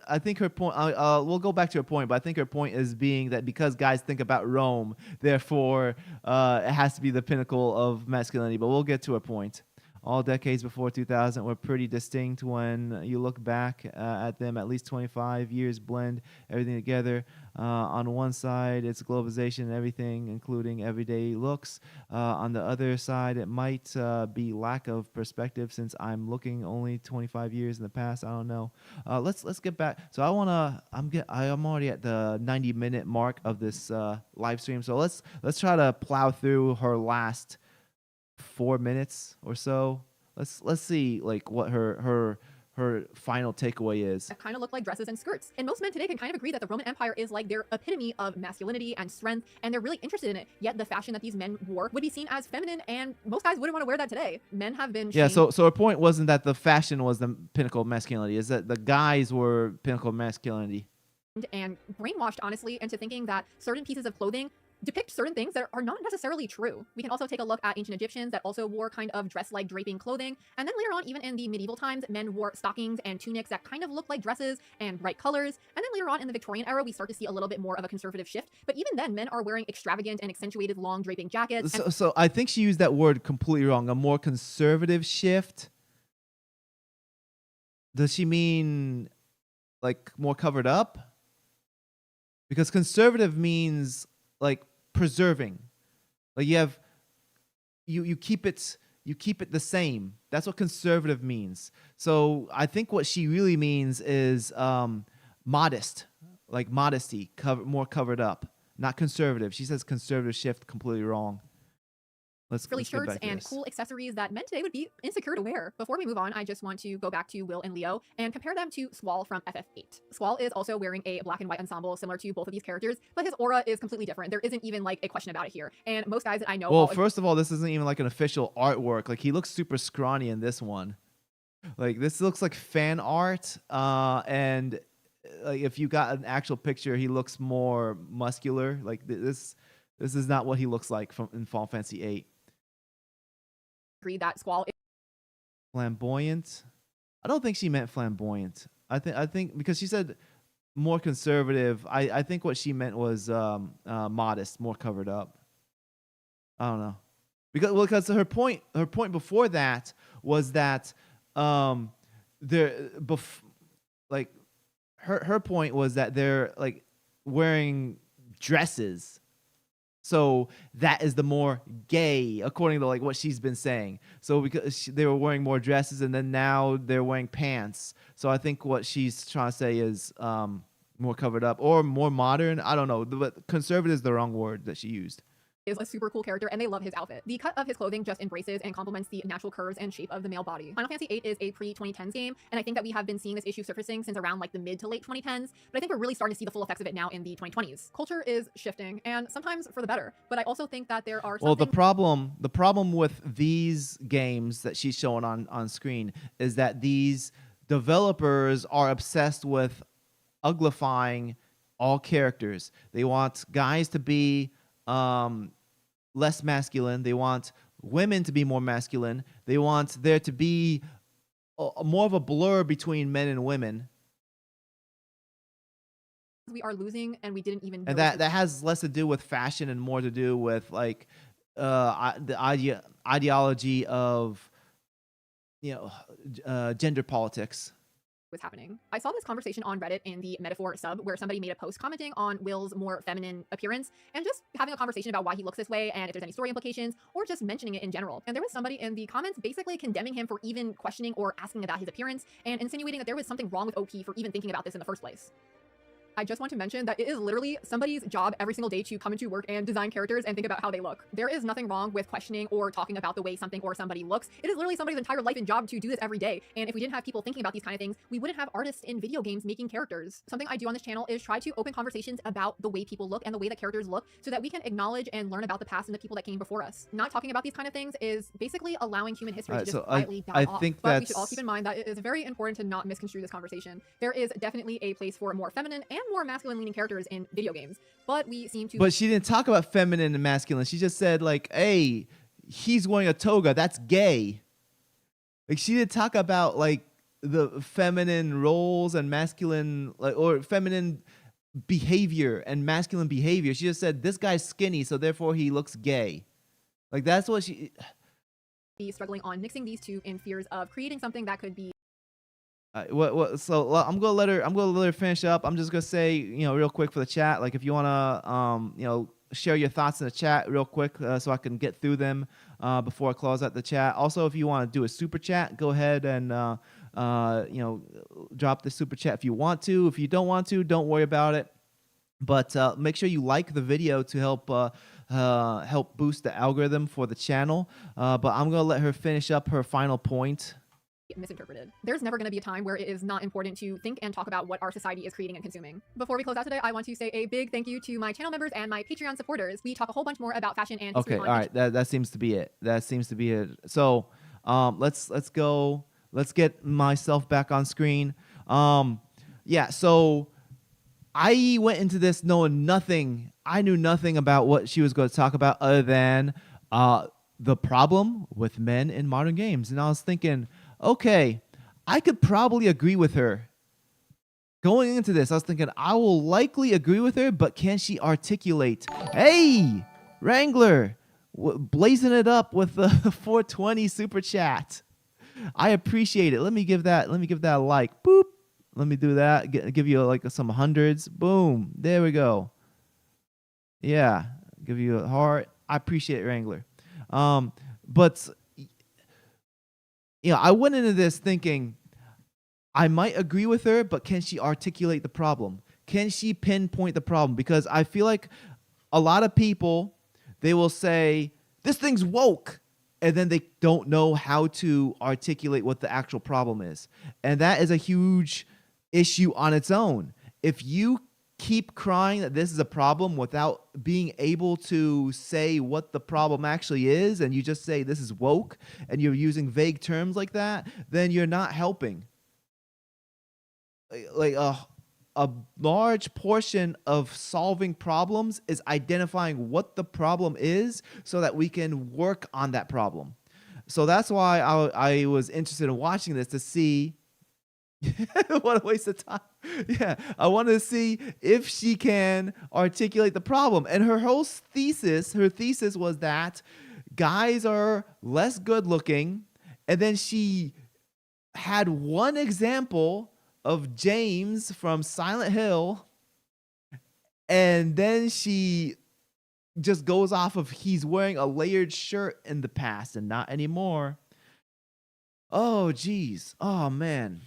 I think her point. We'll go back to her point, but I think her point is being that because guys think about Rome, therefore it has to be the pinnacle of masculinity. But we'll get to her point. All decades before 2000 were pretty distinct when you look back at them. At least 25 years blend everything together. On one side, it's globalization and everything, including everyday looks. On the other side, it might be lack of perspective since I'm looking only 25 years in the past. I don't know. Let's get back. So I'm already at the 90-minute mark of this live stream. So let's try to plow through her last 4 minutes or so. Let's see like what her final takeaway is. That kind of look like dresses and skirts. And most men today can kind of agree that the Roman Empire is like their epitome of masculinity and strength, and they're really interested in it. Yet the fashion that these men wore would be seen as feminine, and most guys wouldn't want to wear that today. Men have been shamed. So her point wasn't that the fashion was the pinnacle of masculinity, is that the guys were pinnacle of masculinity. And brainwashed, honestly, into thinking that certain pieces of clothing depict certain things that are not necessarily true. We can also take a look at ancient Egyptians that also wore kind of dress-like draping clothing. And then later on, even in the medieval times, men wore stockings and tunics that kind of looked like dresses and bright colors. And then later on in the Victorian era, we start to see a little bit more of a conservative shift. But even then, men are wearing extravagant and accentuated long draping jackets. So I think she used that word completely wrong. A more conservative shift? Does she mean like more covered up? Because conservative means like preserving, like you keep it the same. That's what conservative means. So I think what she really means is modest, like modesty, more covered up, not conservative. She says conservative shift, completely wrong. Frilly shirts and cool accessories that men today would be insecure to wear. Before we move on, I just want to go back to Will and Leo and compare them to Squall from FF8. Squall is also wearing a black and white ensemble similar to both of these characters, but his aura is completely different. There isn't even like a question about it here. And most guys that I know... Well, first of all, this isn't even like an official artwork. Like he looks super scrawny in this one. Like this looks like fan art. And like if you got an actual picture, he looks more muscular. Like this is not what he looks like in Final Fantasy VIII. Agree that Squall is flamboyant. I don't think she meant flamboyant. I think because she said more conservative. I think what she meant was modest, more covered up. I don't know, because her point before that was that her point was that they're like wearing dresses. So that is the more gay, according to like what she's been saying. So because they were wearing more dresses, and then now they're wearing pants. So I think what she's trying to say is more covered up or more modern. I don't know, but conservative is the wrong word that she used. Is a super cool character, and they love his outfit. The cut of his clothing just embraces and complements the natural curves and shape of the male body. Final Fantasy VIII is a pre-2010s game, and I think that we have been seeing this issue surfacing since around like the mid to late 2010s, but I think we're really starting to see the full effects of it now in the 2020s. Culture is shifting, and sometimes for the better, but I also think that there are Well, the problem with these games that she's showing on screen is that these developers are obsessed with uglifying all characters. They want guys to be less masculine. They want women to be more masculine. They want there to be more of a blur between men and women. We are losing, and we didn't even. And that has less to do with fashion and more to do with like the ideology of gender politics. was happening. I saw this conversation on Reddit in the metaphor sub where somebody made a post commenting on Will's more feminine appearance and just having a conversation about why he looks this way and if there's any story implications or just mentioning it in general. And there was somebody in the comments basically condemning him for even questioning or asking about his appearance and insinuating that there was something wrong with OP for even thinking about this in the first place. I just want to mention that it is literally somebody's job every single day to come into work and design characters and think about how they look. There is nothing wrong with questioning or talking about the way something or somebody looks. It is literally somebody's entire life and job to do this every day. And if we didn't have people thinking about these kind of things, we wouldn't have artists in video games making characters. Something I do on this channel is try to open conversations about the way people look and the way that characters look so that we can acknowledge and learn about the past and the people that came before us. Not talking about these kind of things is basically allowing human history to just quietly die off. But we should all keep in mind that it is very important to not misconstrue this conversation. There is definitely a place for more feminine and more masculine leaning characters in video games, but we seem to. But she didn't talk about feminine and masculine. She just said like, "Hey, he's wearing a toga. That's gay." Like she didn't talk about like the feminine roles and masculine or feminine behavior and masculine behavior. She just said this guy's skinny, so therefore he looks gay. Like that's what she. Be struggling on mixing these two in fears of creating something that could be. So I'm gonna let her finish up. I'm just gonna say, real quick for the chat, like if you wanna, share your thoughts in the chat real quick, so I can get through them before I close out the chat. Also, if you want to do a super chat, go ahead and drop the super chat if you want to. If you don't want to, don't worry about it. But make sure you like the video to help boost the algorithm for the channel. But I'm gonna let her finish up her final point. Misinterpreted. There's never going to be a time where it is not important to think and talk about what our society is creating and consuming. Before we close out today, I want to say a big thank you to my channel members and my Patreon supporters. We talk a whole bunch more about fashion and history. Okay, all right, that seems to be it. That seems to be it. So let's go. Let's get myself back on screen. Yeah. So I went into this knowing nothing. I knew nothing about what she was going to talk about other than the problem with men in modern games, and I was thinking, okay, I could probably agree with her. Going into this, I was thinking, I will likely agree with her, but can she articulate? Hey, Wrangler, blazing it up with the 420 super chat. I appreciate it. Let me give that a like. Boop. Let me do that. Give you like some hundreds. Boom. There we go. Yeah. Give you a heart. I appreciate it, Wrangler. But I went into this thinking I might agree with her, but can she articulate the problem? Can she pinpoint the problem? Because I feel like a lot of people, they will say, this thing's woke, and then they don't know how to articulate what the actual problem is. And that is a huge issue on its own. If you keep crying that this is a problem without being able to say what the problem actually is, and you just say this is woke, and you're using vague terms like that, then you're not helping. Like a large portion of solving problems is identifying what the problem is so that we can work on that problem. So that's why I was interested in watching this to see. What a waste of time. Yeah, I wanted to see if she can articulate the problem. And her thesis was that guys are less good looking. And then she had one example of James from Silent Hill. And then she just goes off of he's wearing a layered shirt in the past and not anymore. Oh, geez. Oh, man.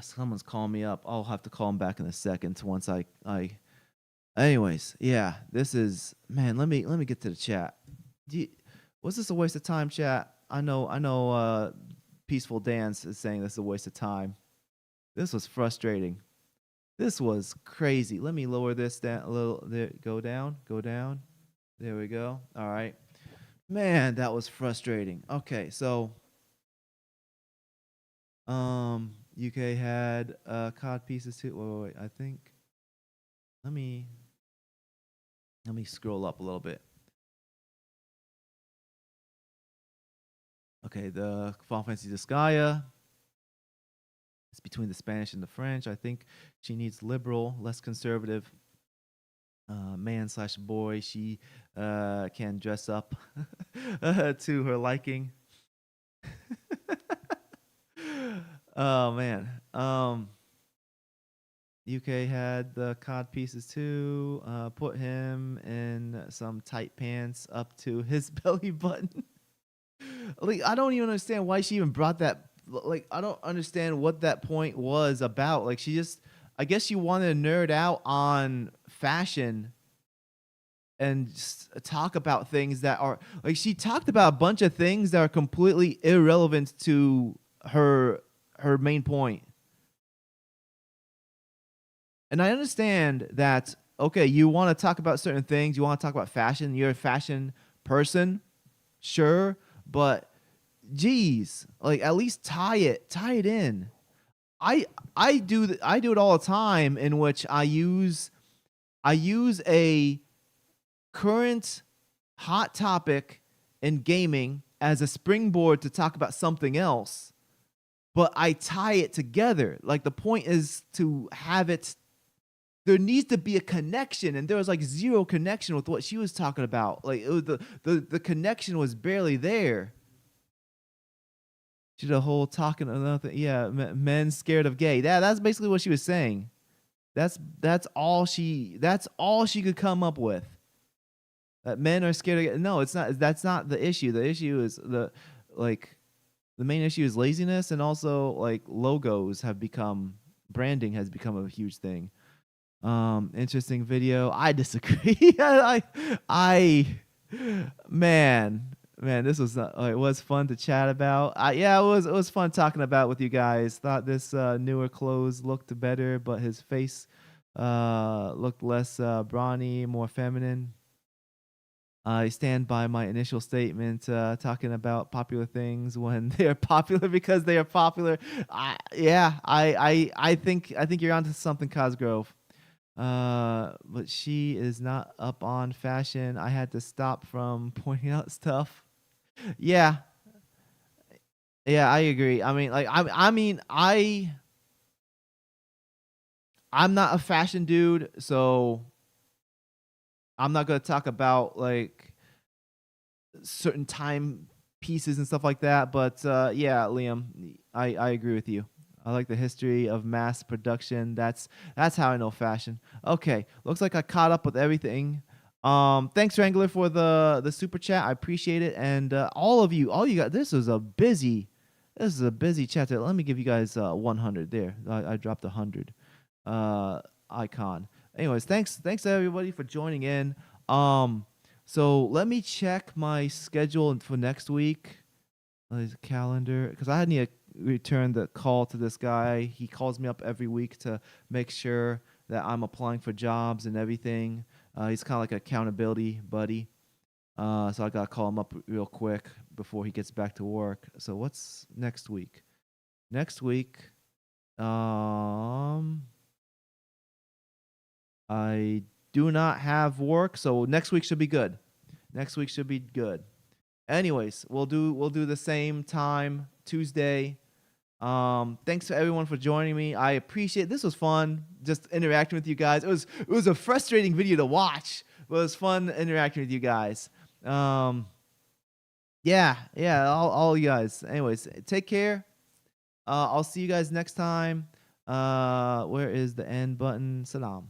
Someone's calling me up. I'll have to call him back in a second once I anyways, yeah, this is, man, let me get to the chat. Was this a waste of time, chat? I know Peaceful Dance is saying this is a waste of time. This was frustrating. This was crazy. Let me lower this down a little. There, go down. There we go. All right. Man, that was frustrating. Okay, so UK had cod pieces too. Wait. I think. Let me scroll up a little bit. Okay, the Final Fantasy Disgaea. It's between the Spanish and the French. I think she needs liberal, less conservative. Man/boy. She can dress up to her liking. Oh man. UK had the cod pieces too. Put him in some tight pants up to his belly button. Like, I don't even understand why she even brought that. Like, I don't understand what that point was about. Like, she just, I guess she wanted to nerd out on fashion and just talk about things that are like, she talked about a bunch of things that are completely irrelevant to her main point. And I understand that, okay, you want to talk about certain things, you want to talk about fashion, you're a fashion person, sure, but geez, like, at least tie it in. I do it all the time, in which I use a current hot topic in gaming as a springboard to talk about something else, but I tie it together. Like, the point is to have it, there needs to be a connection, and there was like zero connection with what she was talking about. Like, it was the connection was barely there. She did a whole talking another, yeah, men scared of gay. That's basically what she was saying. That's all she could come up with. That men are scared of gay. No, it's not. That's not the issue. The issue is like the main issue is laziness, and also like logos have become, branding has become a huge thing. Interesting video. I disagree. I man, this was it was fun to chat about. Yeah, it was fun talking about with you guys. Thought this newer clothes looked better, but his face looked less brawny, more feminine. I stand by my initial statement, talking about popular things when they are popular because they are popular. I think you're onto something, Cosgrove. But she is not up on fashion. I had to stop from pointing out stuff. Yeah, yeah, I agree. I mean, like, I'm not a fashion dude, so I'm not gonna talk about like certain time pieces and stuff like that. But yeah, Liam, I agree with you. I like the history of mass production. That's how I know fashion. Okay, looks like I caught up with everything. Thanks Wrangler for the super chat. I appreciate it, and all you guys. This is a busy chat. Let me give you guys 100 there. I dropped 100 icon. Anyways, thanks everybody for joining in. So let me check my schedule for next week. His calendar, because I need to return the call to this guy. He calls me up every week to make sure that I'm applying for jobs and everything. He's kind of like an accountability buddy. So I gotta call him up real quick before he gets back to work. So what's next week? Next week, I do not have work, so next week should be good. Next week should be good. Anyways, we'll do the same time Tuesday. Thanks to everyone for joining me. I appreciate it. This was fun, just interacting with you guys. It was a frustrating video to watch, but it was fun interacting with you guys. Yeah, all you guys. Anyways, take care. I'll see you guys next time. Where is the end button? Salam.